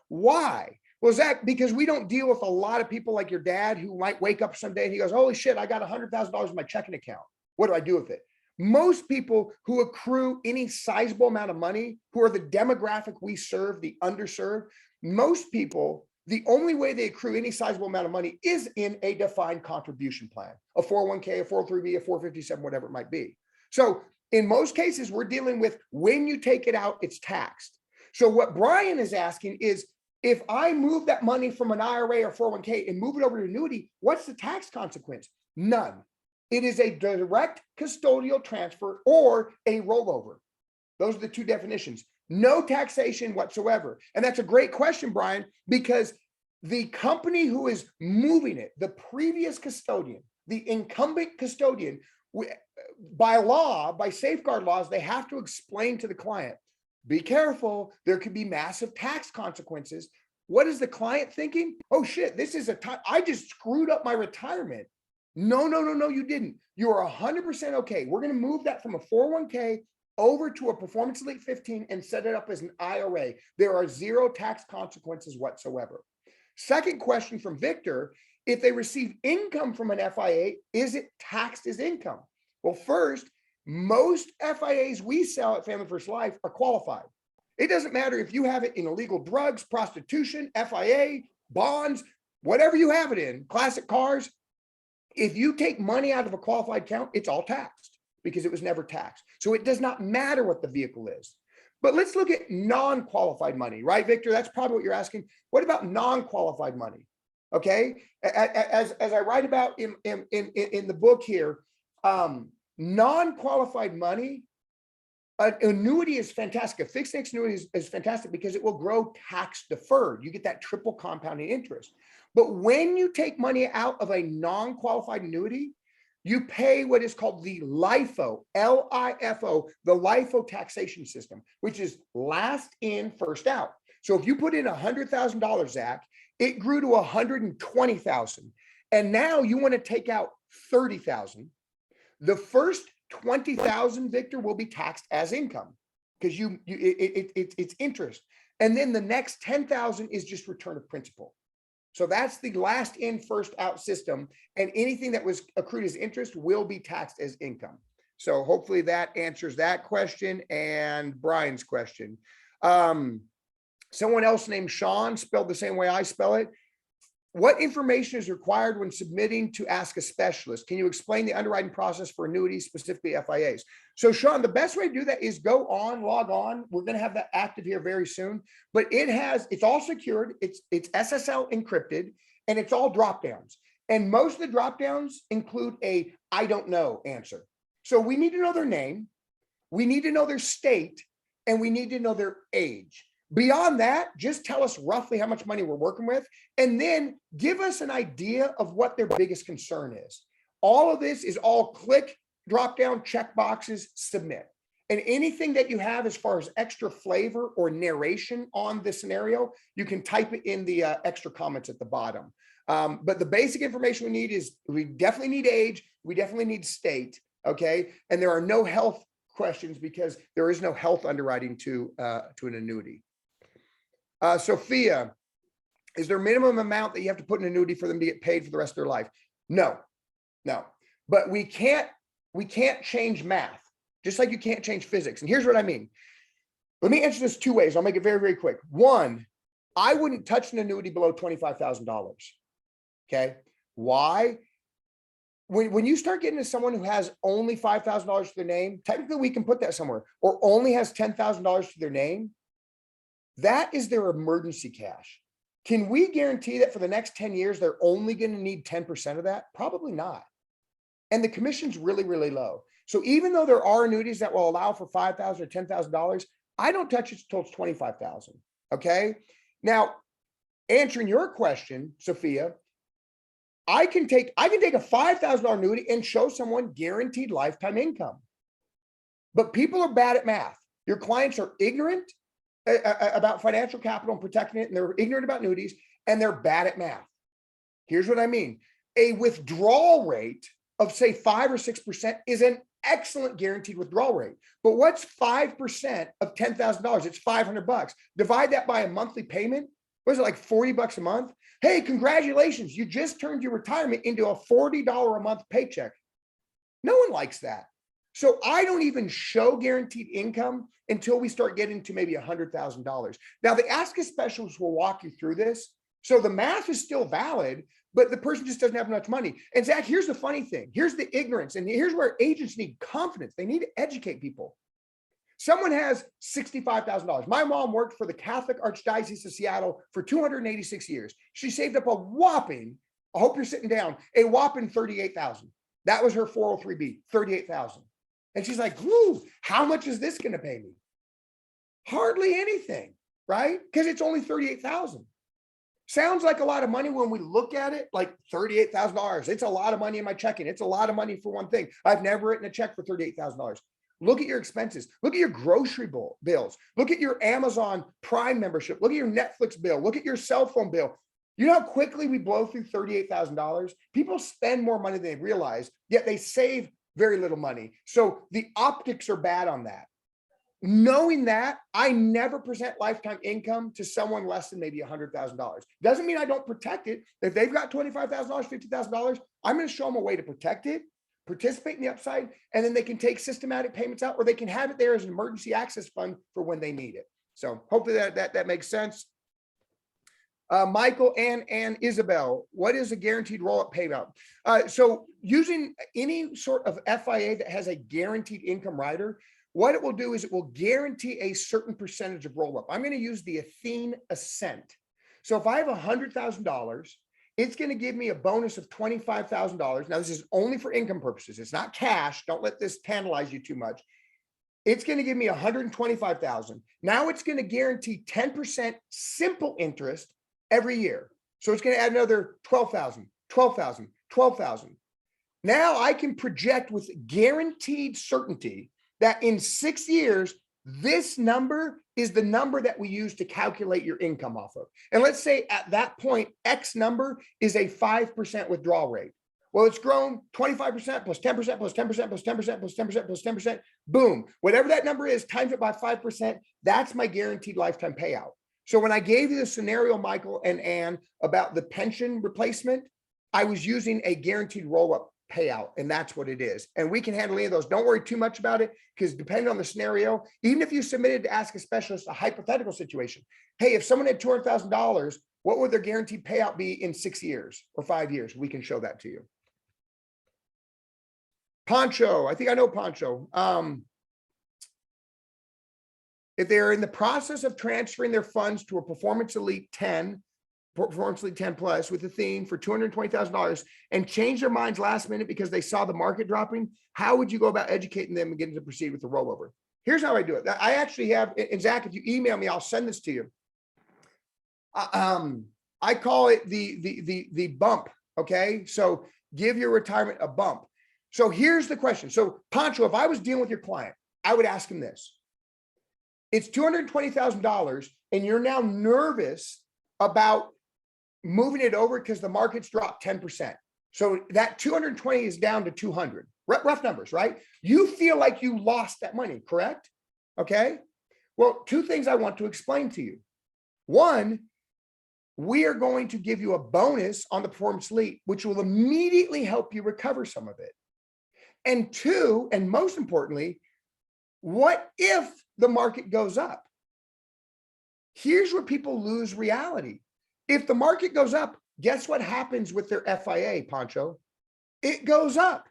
Why? Well, Zach, because we don't deal with a lot of people like your dad who might wake up someday and he goes, holy shit, I got $100,000 in my checking account. What do I do with it? Most people who accrue any sizable amount of money, who are the demographic we serve, the underserved, most people, the only way they accrue any sizable amount of money is in a defined contribution plan, a 401k, a 403b, a 457, whatever it might be. So in most cases, we're dealing with when you take it out, it's taxed. So what Brian is asking is, if I move that money from an IRA or 401k and move it over to annuity, what's the tax consequence? None. It is a direct custodial transfer or a rollover. Those are the two definitions. No taxation whatsoever. And that's a great question, Brian, because the company who is moving it, the previous custodian, the incumbent custodian, by law, by safeguard laws, they have to explain to the client, be careful, there could be massive tax consequences. What is the client thinking? Oh shit, this is I just screwed up my retirement. No, you didn't. You are 100% okay. We're going to move that from a 401k over to a Performance Elite 15 and set it up as an IRA. There are zero tax consequences whatsoever. Second question from Victor, if they receive income from an FIA, is it taxed as income? Well, first, most FIAs we sell at Family First Life are qualified. It doesn't matter if you have it in illegal drugs, prostitution, FIA, bonds, whatever you have it in, classic cars. If you take money out of a qualified account, it's all taxed because it was never taxed. So it does not matter what the vehicle is. But let's look at non-qualified money, right, Victor? That's probably what you're asking. What about non-qualified money? Okay, as I write about in the book here, non-qualified money, an annuity is fantastic. A fixed index annuity is fantastic because it will grow tax deferred. You get that triple compounding interest. But when you take money out of a non-qualified annuity, you pay what is called the LIFO, L-I-F-O, the LIFO taxation system, which is last in, first out. So if you put in $100,000, Zach, it grew to $120,000. And now you want to take out $30,000. The first $20,000, Victor, will be taxed as income because it's interest. And then the next $10,000 is just return of principal. So that's the last in, first out system. And anything that was accrued as interest will be taxed as income. So hopefully that answers that question and Brian's question. Someone else named Sean, spelled the same way I spell it. What information is required when submitting to ask a specialist? Can you explain the underwriting process for annuities, specifically FIAs? So Sean, the best way to do that is go on, log on. We're going to have that active here very soon, but it's all secured. It's SSL encrypted, and it's all drop downs. And most of the drop downs include a I don't know answer. So we need to know their name, we need to know their state, and we need to know their age. Beyond that, just tell us roughly how much money we're working with, and then give us an idea of what their biggest concern is. All of this is all click, drop down, check boxes, submit. And anything that you have as far as extra flavor or narration on the scenario, you can type it in the extra comments at the bottom. But the basic information we need is we definitely need age, we definitely need state, okay? And there are no health questions because there is no health underwriting to an annuity. Sophia, is there a minimum amount that you have to put in an annuity for them to get paid for the rest of their life? No, but we can't change math, just like you can't change physics. And here's what I mean. Let me answer this two ways. I'll make it very, very quick. One, I wouldn't touch an annuity below $25,000. Okay. Why? When you start getting to someone who has only $5,000 to their name, technically we can put that somewhere, or only has $10,000 to their name. That is their emergency cash. Can we guarantee that for the next 10 years, they're only going to need 10% of that? Probably not. And the commission's really, really low. So even though there are annuities that will allow for $5,000 or $10,000, I don't touch it until it's $25,000. Okay. Now, answering your question, Sophia, I can take a $5,000 annuity and show someone guaranteed lifetime income. But people are bad at math. Your clients are ignorant about financial capital and protecting it, and they're ignorant about annuities, and they're bad at math. Here's what I mean. A withdrawal rate of say 5 or 6% is an excellent guaranteed withdrawal rate. But what's 5% of $10,000? It's $500. Divide that by a monthly payment. What is it, like $40 a month? Hey, congratulations. You just turned your retirement into a $40 a month paycheck. No one likes that. So I don't even show guaranteed income until we start getting to maybe $100,000. Now the Ask a Specialist will walk you through this. So the math is still valid, but the person just doesn't have enough money. And Zach, here's the funny thing. Here's the ignorance. And here's where agents need confidence. They need to educate people. Someone has $65,000. My mom worked for the Catholic Archdiocese of Seattle for 286 years. She saved up a whopping, I hope you're sitting down, a whopping $38,000. That was her 403B, $38,000. And she's like, whoo, how much is this going to pay me? Hardly anything, right? Because it's only $38,000. Sounds like a lot of money when we look at it, like $38,000. It's a lot of money in my checking. It's a lot of money for one thing. I've never written a check for $38,000. Look at your expenses. Look at your grocery bills. Look at your Amazon Prime membership. Look at your Netflix bill. Look at your cell phone bill. You know how quickly we blow through $38,000? People spend more money than they realize, yet they save very little money. So the optics are bad on that. Knowing that, I never present lifetime income to someone less than maybe $100,000. Doesn't mean I don't protect it. If they've got $25,000, $50,000, I'm going to show them a way to protect it, participate in the upside, and then they can take systematic payments out, or they can have it there as an emergency access fund for when they need it. So hopefully that makes sense. Michael and Isabel, what is a guaranteed roll-up payout? So using any sort of FIA that has a guaranteed income rider, what it will do is it will guarantee a certain percentage of roll-up. I'm going to use the Athene Ascent. So if I have $100,000, it's going to give me a bonus of $25,000. Now, this is only for income purposes. It's not cash. Don't let this tantalize you too much. It's going to give me $125,000. Now it's going to guarantee 10% simple interest every year. So it's going to add another $12,000, $12,000, $12,000. Now I can project with guaranteed certainty that in 6 years, this number is the number that we use to calculate your income off of. And let's say at that point, X number is a 5% withdrawal rate. Well, it's grown 25% plus 10% plus 10% plus 10% plus 10% plus 10%. Boom. Whatever that number is, times it by 5%. That's my guaranteed lifetime payout. So when I gave you the scenario, Michael and Ann, about the pension replacement, I was using a guaranteed roll-up payout. And that's what it is. And we can handle any of those. Don't worry too much about it, because depending on the scenario, even if you submitted to ask a specialist a hypothetical situation, hey, if someone had $200,000, what would their guaranteed payout be in 6 years or 5 years? We can show that to you. Pancho, I think I know Pancho. If they're in the process of transferring their funds to a Performance Elite 10 plus with a theme for $220,000 and change their minds last minute because they saw the market dropping, how would you go about educating them and getting to proceed with the rollover? Here's how I do it. I actually have, and Zach, if you email me, I'll send this to you. I call it the bump. Okay. So give your retirement a bump. So here's the question. So Pancho, if I was dealing with your client, I would ask him this. It's $220,000 and you're now nervous about moving it over because the market's dropped 10%. So that 220 is down to 200, rough numbers, right? You feel like you lost that money, correct? Okay. Well, two things I want to explain to you. One, we are going to give you a bonus on the Performance Elite, which will immediately help you recover some of it. And two, and most importantly, what if the market goes up? Here's where people lose reality. If the market goes up, guess what happens with their FIA, Pancho? It goes up.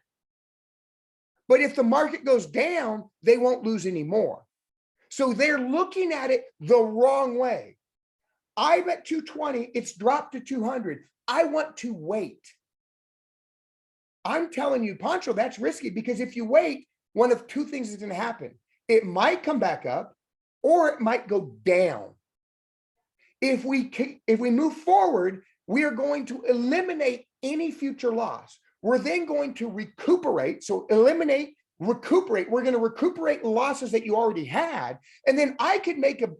But if the market goes down, they won't lose any more. So they're looking at it the wrong way. I'm at 220, it's dropped to 200. I want to wait. I'm telling you, Pancho, that's risky, because if you wait, one of two things is going to happen. It might come back up or it might go down. If we move forward, we are going to eliminate any future loss. We're then going to recuperate. So eliminate, recuperate. We're going to recuperate losses that you already had. And then I could make an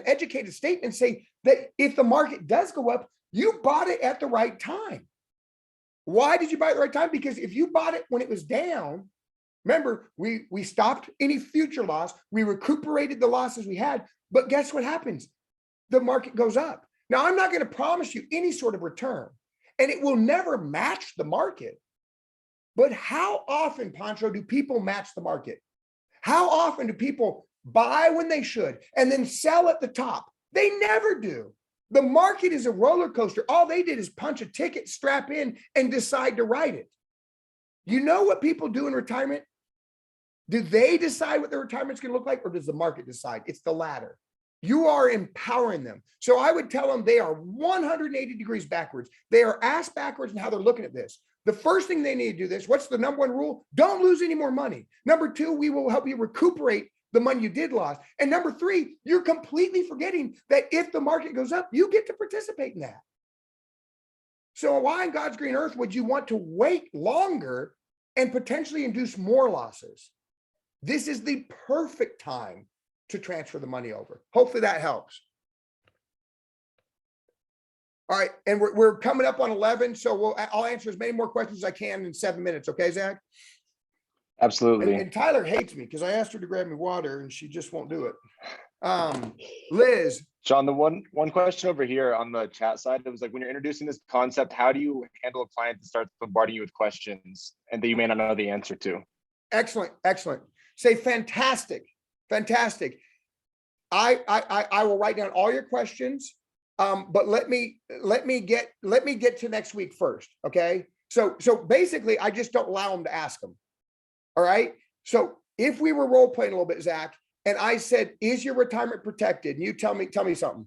educated statement and say that if the market does go up, you bought it at the right time. Why did you buy it at the right time? Because if you bought it when it was down, remember, we stopped any future loss. We recuperated the losses we had. But guess what happens? The market goes up. Now, I'm not going to promise you any sort of return, and it will never match the market. But how often, Pancho, do people match the market? How often do people buy when they should and then sell at the top? They never do. The market is a roller coaster. All they did is punch a ticket, strap in, and decide to ride it. You know what people do in retirement? Do they decide what their retirement's going to look like, or does the market decide? It's the latter. You are empowering them. So I would tell them they are 180 degrees backwards. They are ass backwards in how they're looking at this. The first thing they need to do this, what's the number one rule? Don't lose any more money. Number two, we will help you recuperate the money you did lose. And number three, you're completely forgetting that if the market goes up, you get to participate in that. So why in God's green earth would you want to wait longer and potentially induce more losses? This is the perfect time to transfer the money over. Hopefully that helps. All right, and we're coming up on 11, so I'll answer as many more questions as I can in 7 minutes. Okay, Zach? Absolutely. And Tyler hates me because I asked her to grab me water and she just won't do it. Liz. Sean, the one question over here on the chat side, it was like, when you're introducing this concept, how do you handle a client that starts bombarding you with questions and that you may not know the answer to? Excellent, excellent. Say fantastic. Fantastic. I will write down all your questions, but let me get to next week first. Okay. So basically, I just don't allow them to ask them. All right. So if we were role playing a little bit, Zach, and I said, "Is your retirement protected?" And you tell me something.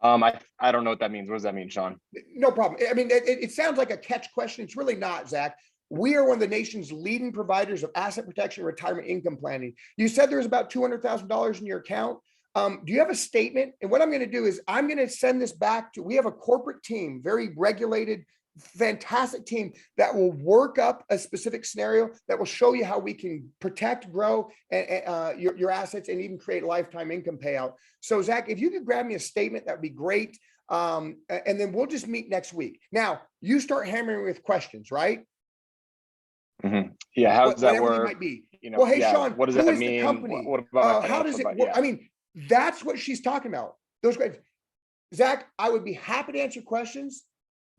I don't know what that means. What does that mean, Sean? No problem. I mean, it sounds like a catch question. It's really not, Zach. We are one of the nation's leading providers of asset protection and retirement income planning. You said there's about $200,000 in your account. Do you have a statement? And what I'm going to do is I'm going to send this back to, we have a corporate team, very regulated, fantastic team that will work up a specific scenario that will show you how we can protect, grow your assets and even create lifetime income payout. So Zach, if you could grab me a statement, that'd be great. And then we'll just meet next week. Now you start hammering with questions, right? Mm-hmm. Yeah, how does that work? Might be. You know, well, hey, yeah, Sean, what does who that is mean? the company? What about how does it work? Yeah. I mean, that's what she's talking about. Those questions. Zach, I would be happy to answer questions,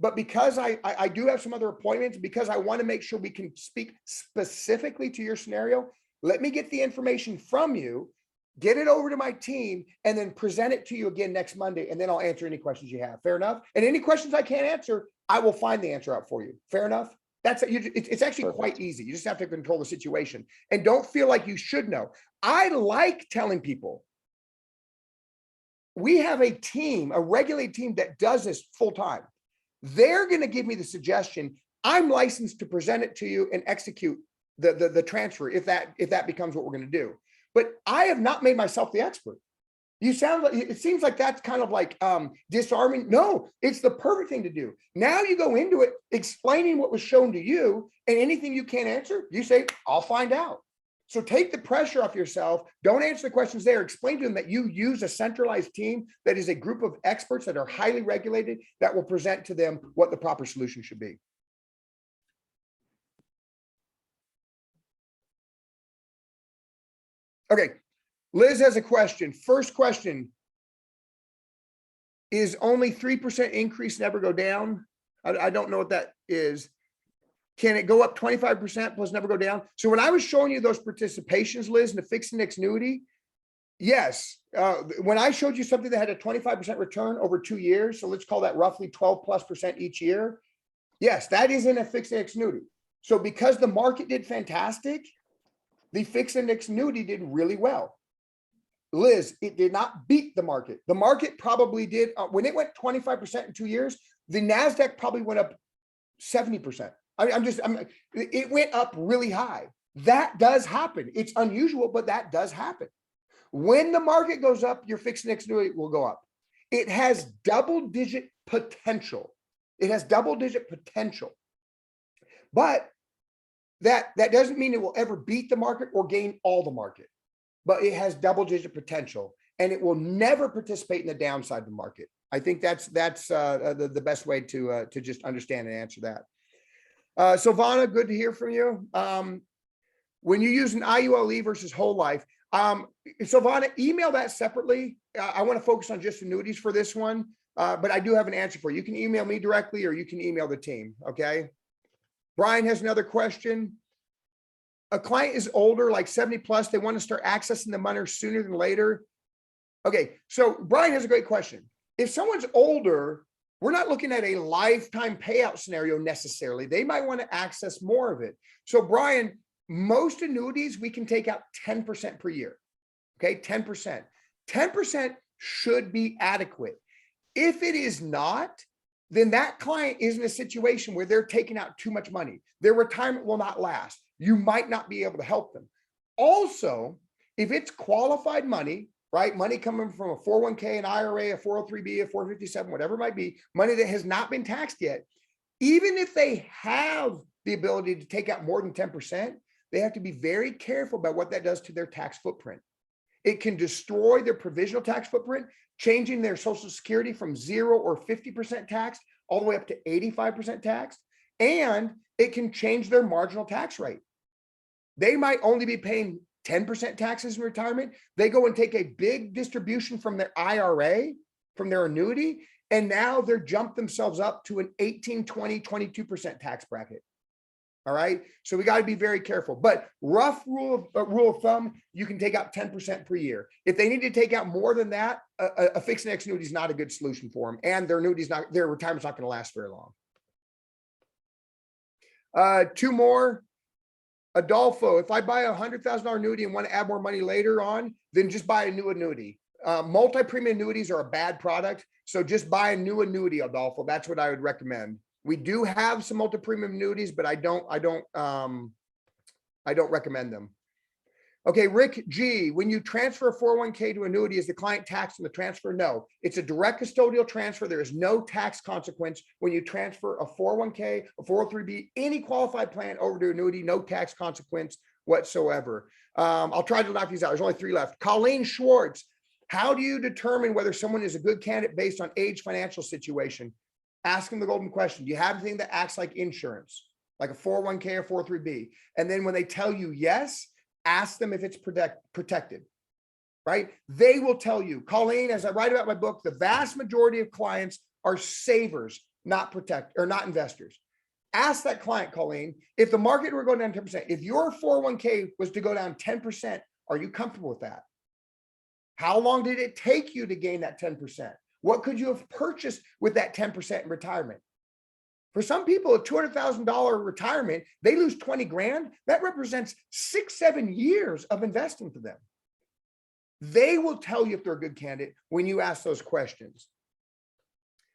but because I do have some other appointments, because I want to make sure we can speak specifically to your scenario, let me get the information from you, get it over to my team, and then present it to you again next Monday. And then I'll answer any questions you have. Fair enough? And any questions I can't answer, I will find the answer out for you. Fair enough? It's actually quite easy. You just have to control the situation and don't feel like you should know. I like telling people we have a team, a regulated team that does this full time. They're going to give me the suggestion. I'm licensed to present it to you and execute the transfer if that becomes what we're going to do. But I have not made myself the expert. It seems like that's kind of like disarming. No, it's the perfect thing to do. Now you go into it explaining what was shown to you, and anything you can't answer, you say, I'll find out. So take the pressure off yourself. Don't answer the questions there. Explain to them that you use a centralized team that is a group of experts that are highly regulated that will present to them what the proper solution should be. Okay, Liz has a question. First question, is only 3% increase never go down? I don't know what that is. Can it go up 25% plus never go down? So when I was showing you those participations, Liz, in the fixed index annuity, yes. When I showed you something that had a 25% return over 2 years, so let's call that roughly 12+% each year. Yes, that is in a fixed index annuity. So because the market did fantastic, the fixed index annuity did really well. Liz, it did not beat the market. The market probably did, when it went 25% in 2 years, the NASDAQ probably went up 70%. It went up really high. That does happen. It's unusual, but that does happen. When the market goes up, your fixed index annuity will go up. It has double-digit potential. It has double-digit potential. But that doesn't mean it will ever beat the market or gain all the market. But it has double-digit potential, and it will never participate in the downside of the market. I think that's the best way to just understand and answer that. Silvana, good to hear from you. When you use an IULE versus whole life, Silvana, email that separately. I want to focus on just annuities for this one, but I do have an answer for you. You can email me directly or you can email the team, okay? Brian has another question. A client is older, like 70 plus, they want to start accessing the money sooner than later. Okay, so Brian has a great question. If someone's older, we're not looking at a lifetime payout scenario necessarily. They might want to access more of it. So Brian, most annuities, we can take out 10% per year. Okay, 10%. 10% should be adequate. If it is not, then that client is in a situation where they're taking out too much money. Their retirement will not last. You might not be able to help them. Also, if it's qualified money, right? Money coming from a 401k, an IRA, a 403b, a 457, whatever it might be, money that has not been taxed yet. Even if they have the ability to take out more than 10%, they have to be very careful about what that does to their tax footprint. It can destroy their provisional tax footprint, changing their Social Security from 0 or 50% taxed all the way up to 85% taxed. And it can change their marginal tax rate. They might only be paying 10% taxes in retirement. They go and take a big distribution from their IRA, from their annuity, and now they're jumped themselves up to an 18, 20, 22% tax bracket. All right. So we got to be very careful, but rough rule of thumb, you can take out 10% per year. If they need to take out more than that, a fixed index annuity is not a good solution for them, and their retirement's not going to last very long. Two more. Adolfo, if I buy a $100,000 annuity and want to add more money later on, then just buy a new annuity. Multi-premium annuities are a bad product, so just buy a new annuity, Adolfo. That's what I would recommend. We do have some multi-premium annuities, but I don't recommend them. Okay, Rick G, when you transfer a 401k to annuity, is the client taxed on the transfer? No, it's a direct custodial transfer. There is no tax consequence when you transfer a 401k, a 403b, any qualified plan over to annuity, no tax consequence whatsoever. I'll try to knock these out. There's only 3 left. Colleen Schwartz, how do you determine whether someone is a good candidate based on age, financial situation? Ask them the golden question. Do you have anything that acts like insurance, like a 401k or 403b? And then when they tell you yes, ask them if it's protected, right? They will tell you. Colleen, as I write about my book, the vast majority of clients are savers. not protect or not investors. Ask that client, Colleen, if the market were going down 10%, if your 401k was to go down 10%, are you comfortable with that? How long did it take you to gain that 10%? What could you have purchased with that 10% in retirement? For some people, a $200,000 retirement, they lose 20 grand. That represents 6-7 years of investing for them. They will tell you if they're a good candidate when you ask those questions.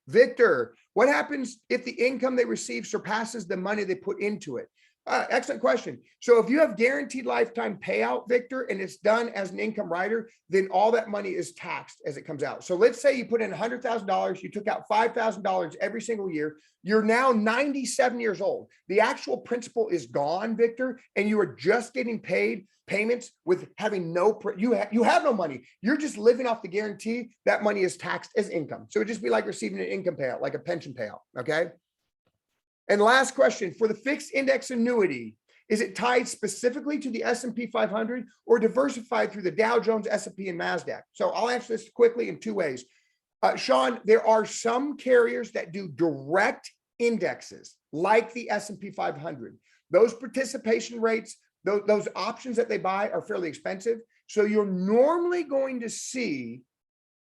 Victor, what happens if the income they receive surpasses the money they put into it? Excellent question. So if you have guaranteed lifetime payout, Victor, and it's done as an income rider, then all that money is taxed as it comes out. So let's say you put in $100,000, you took out $5,000 every single year. You're now 97 years old. The actual principal is gone, Victor, and you are just getting paid payments with having you have no money. You're just living off the guarantee. That money is taxed as income. So it'd just be like receiving an income payout, like a pension payout. Okay. And last question, for the fixed index annuity, is it tied specifically to the S&P 500 or diversified through the Dow Jones, S&P, and NASDAQ? So I'll answer this quickly in two ways. Sean, there are some carriers that do direct indexes like the S&P 500. Those participation rates, those options that they buy are fairly expensive. So you're normally going to see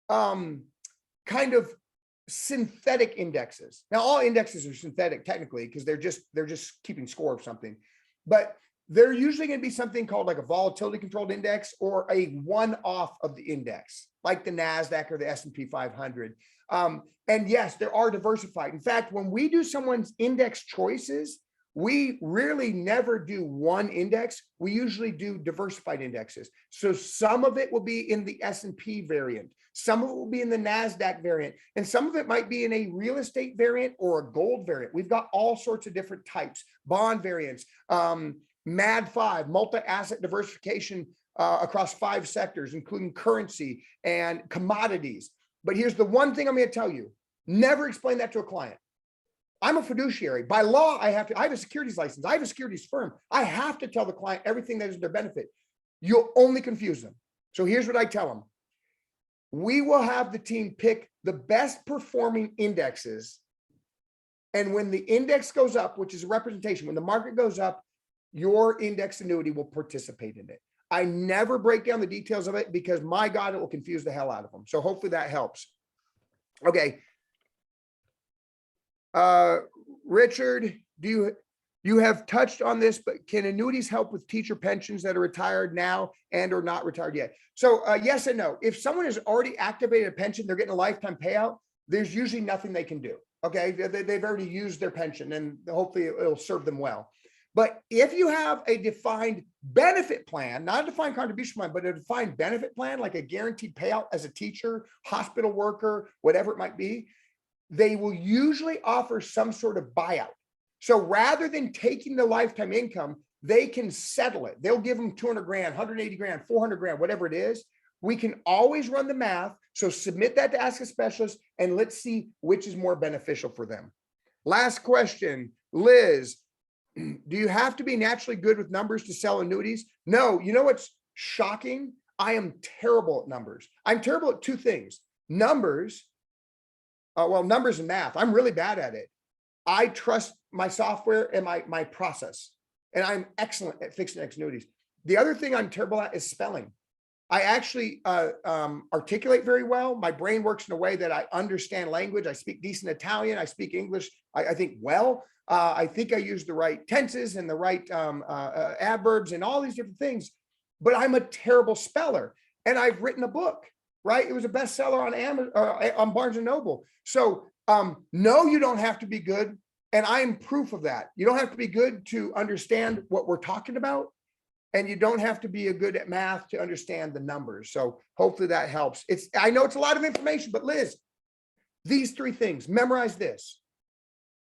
kind of synthetic indexes. Now, all indexes are synthetic technically because they're just keeping score of something, but they're usually going to be something called like a volatility controlled index or a one-off of the index, like the NASDAQ or the S&P 500. And yes, there are diversified. In fact, when we do someone's index choices, we really never do one index. We usually do diversified indexes. So some of it will be in the S&P variant. Some of it will be in the NASDAQ variant. And some of it might be in a real estate variant or a gold variant. We've got all sorts of different types, bond variants, MAD5, multi-asset diversification across 5 sectors, including currency and commodities. But here's the one thing I'm going to tell you. Never explain that to a client. I'm a fiduciary. By law, I have a securities license. I have a securities firm. I have to tell the client everything that is their benefit. You'll only confuse them. So here's what I tell them. We will have the team pick the best performing indexes. And when the index goes up, which is a representation, when the market goes up, your index annuity will participate in it. I never break down the details of it because my God, it will confuse the hell out of them. So hopefully that helps. Okay. Richard, you have touched on this, but can annuities help with teacher pensions that are retired now and or not retired yet? So yes and no. If someone has already activated a pension, they're getting a lifetime payout, there's usually nothing they can do. Okay. They've already used their pension and hopefully it'll serve them well. But if you have a defined benefit plan, not a defined contribution plan, but a defined benefit plan, like a guaranteed payout as a teacher, hospital worker, whatever it might be, they will usually offer some sort of buyout. So rather than taking the lifetime income, they can settle it. They'll give them 200 grand, 180 grand, 400 grand, whatever it is. We can always run the math. So submit that to Ask a Specialist and let's see which is more beneficial for them. Last question, Liz, do you have to be naturally good with numbers to sell annuities? No, you know what's shocking? I am terrible at numbers. I'm terrible at two things, numbers and math. I'm really bad at it. I trust my software and my process, and I'm excellent at fixed index annuities. The other thing I'm terrible at is spelling. I actually articulate very well. My brain works in a way that I understand language. I speak decent Italian. I speak English, I think well. I think I use the right tenses and the right adverbs and all these different things, but I'm a terrible speller. And I've written a book. Right? It was a bestseller on Amazon, on Barnes and Noble. So no, you don't have to be good. And I am proof of that. You don't have to be good to understand what we're talking about. And you don't have to be good at math to understand the numbers. So hopefully that helps. I know it's a lot of information, but Liz, these 3 things, memorize this.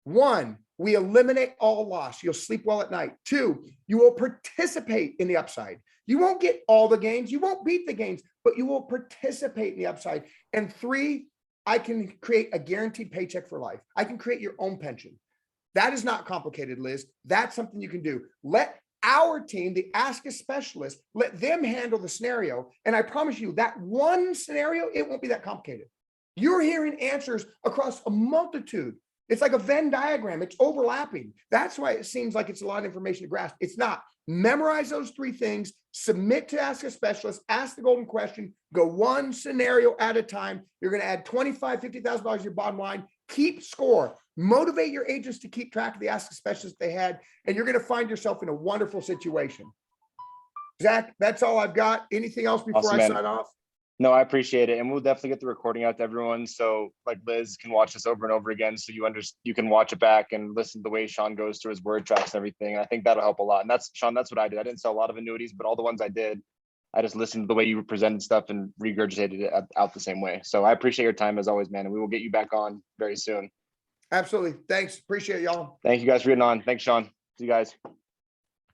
1, we eliminate all loss. You'll sleep well at night. 2, you will participate in the upside. You won't get all the gains. You won't beat the gains, but you will participate in the upside. And 3, I can create a guaranteed paycheck for life. I can create your own pension. That is not complicated, Liz. That's something you can do. Let our team, the Ask a Specialist, let them handle the scenario. And I promise you that one scenario, it won't be that complicated. You're hearing answers across a multitude It's like a Venn diagram. It's overlapping. That's why it seems like it's a lot of information to grasp. It's not. Memorize those 3 things, submit to Ask a Specialist, ask the golden question, go one scenario at a time. You're going to add $25,000, $50,000 to your bottom line. Keep score. Motivate your agents to keep track of the Ask a Specialist they had, and you're going to find yourself in a wonderful situation. Zach, that's all I've got. Anything else before Awesome, I man. sign off? No, I appreciate it. And we'll definitely get the recording out to everyone. So like Liz can watch this over and over again. So you can watch it back and listen to the way Sean goes through his word tracks and everything. And I think that'll help a lot. And that's Sean, that's what I did. I didn't sell a lot of annuities, but all the ones I did, I just listened to the way you presented stuff and regurgitated it out the same way. So I appreciate your time as always, man. And we will get you back on very soon. Absolutely. Thanks. Appreciate y'all. Thank you guys for getting on. Thanks, Sean. See you guys.